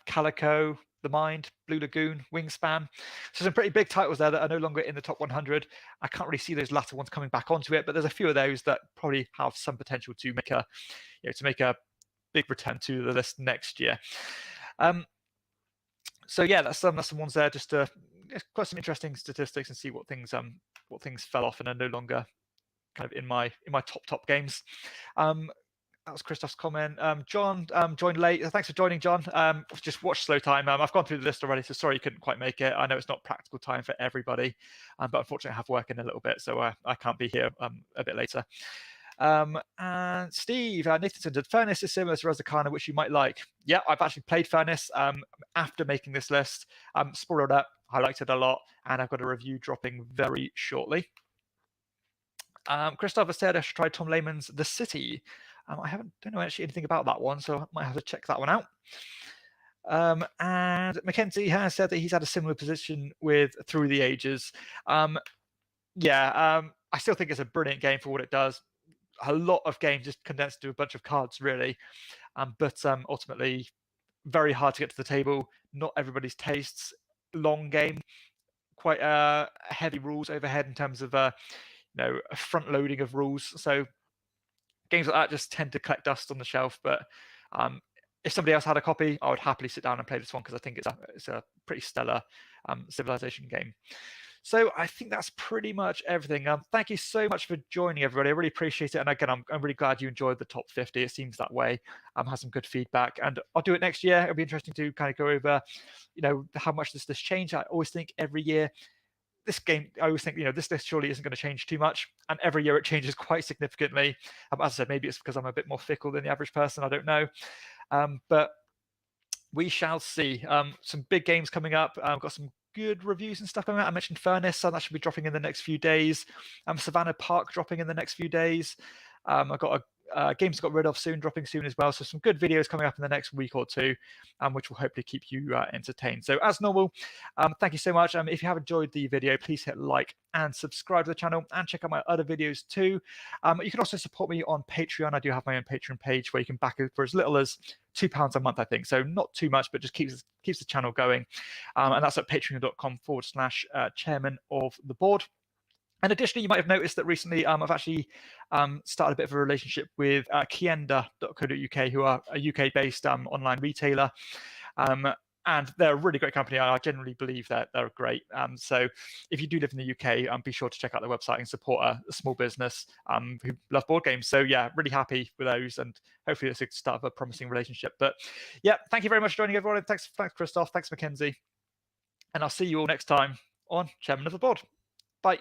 Calico, The Mind, Blue Lagoon, Wingspan. So some pretty big titles there that are no longer in the top 100. I can't really see those latter ones coming back onto it, but there's a few of those that probably have some potential to make a big return to the list next year. So yeah, that's some ones there. Just to quite some interesting statistics and see what things fell off and are no longer kind of in my top games. That was Christoph's comment. John joined late. Thanks for joining, John. Just watched Slow Time. I've gone through the list already, so sorry you couldn't quite make it. I know it's not practical time for everybody, but unfortunately I have work in a little bit, so I can't be here a bit later. And Steve Nathanson, did Furnace is similar to Res Arcana, which you might like? Yeah, I've actually played Furnace after making this list. Spoiled up, I liked it a lot, and I've got a review dropping very shortly. Christopher said I should try Tom Lehman's The City. I don't know actually anything about that one, so I might have to check that one out. And Mackenzie has said that he's had a similar position with Through the Ages. I still think it's a brilliant game for what it does. A lot of games just condensed to a bunch of cards, really. But ultimately, very hard to get to the table. Not everybody's tastes. Long game, quite heavy rules overhead in terms of a front loading of rules. So games like that just tend to collect dust on the shelf. But if somebody else had a copy, I would happily sit down and play this one because I think it's a pretty stellar Civilization game. So I think that's pretty much everything. Thank you so much for joining, everybody. I really appreciate it. And again, I'm really glad you enjoyed the top 50. It seems that way. Has some good feedback, and I'll do it next year. It'll be interesting to kind of go over, how much this changed. I always think every year, this game, I always think, this list surely isn't going to change too much. And every year it changes quite significantly. As I said, maybe it's because I'm a bit more fickle than the average person. I don't know. But we shall see. Some big games coming up. I've got some good reviews and stuff coming out. I mentioned Furnace, so that should be dropping in the next few days. Savannah Park dropping in the next few days. I've got Games Got Rid Of soon, dropping soon as well. So some good videos coming up in the next week or two, which will hopefully keep you entertained. So as normal, thank you so much. If you have enjoyed the video, please hit like and subscribe to the channel and check out my other videos too. You can also support me on Patreon. I do have my own Patreon page where you can back it for as little as £2 a month, I think. So not too much, but just keeps the channel going. And that's at patreon.com/chairman of the board. And additionally, you might have noticed that recently I've actually started a bit of a relationship with Kienda.co.uk, who are a UK-based online retailer. And they're a really great company. I generally believe that they're great. So if you do live in the UK, be sure to check out their website and support a small business who love board games. So yeah, really happy with those, and hopefully it's the start of a promising relationship. But yeah, thank you very much for joining, everyone. Thanks Christoph. Thanks, Mackenzie. And I'll see you all next time on Chairman of the Board. Bye.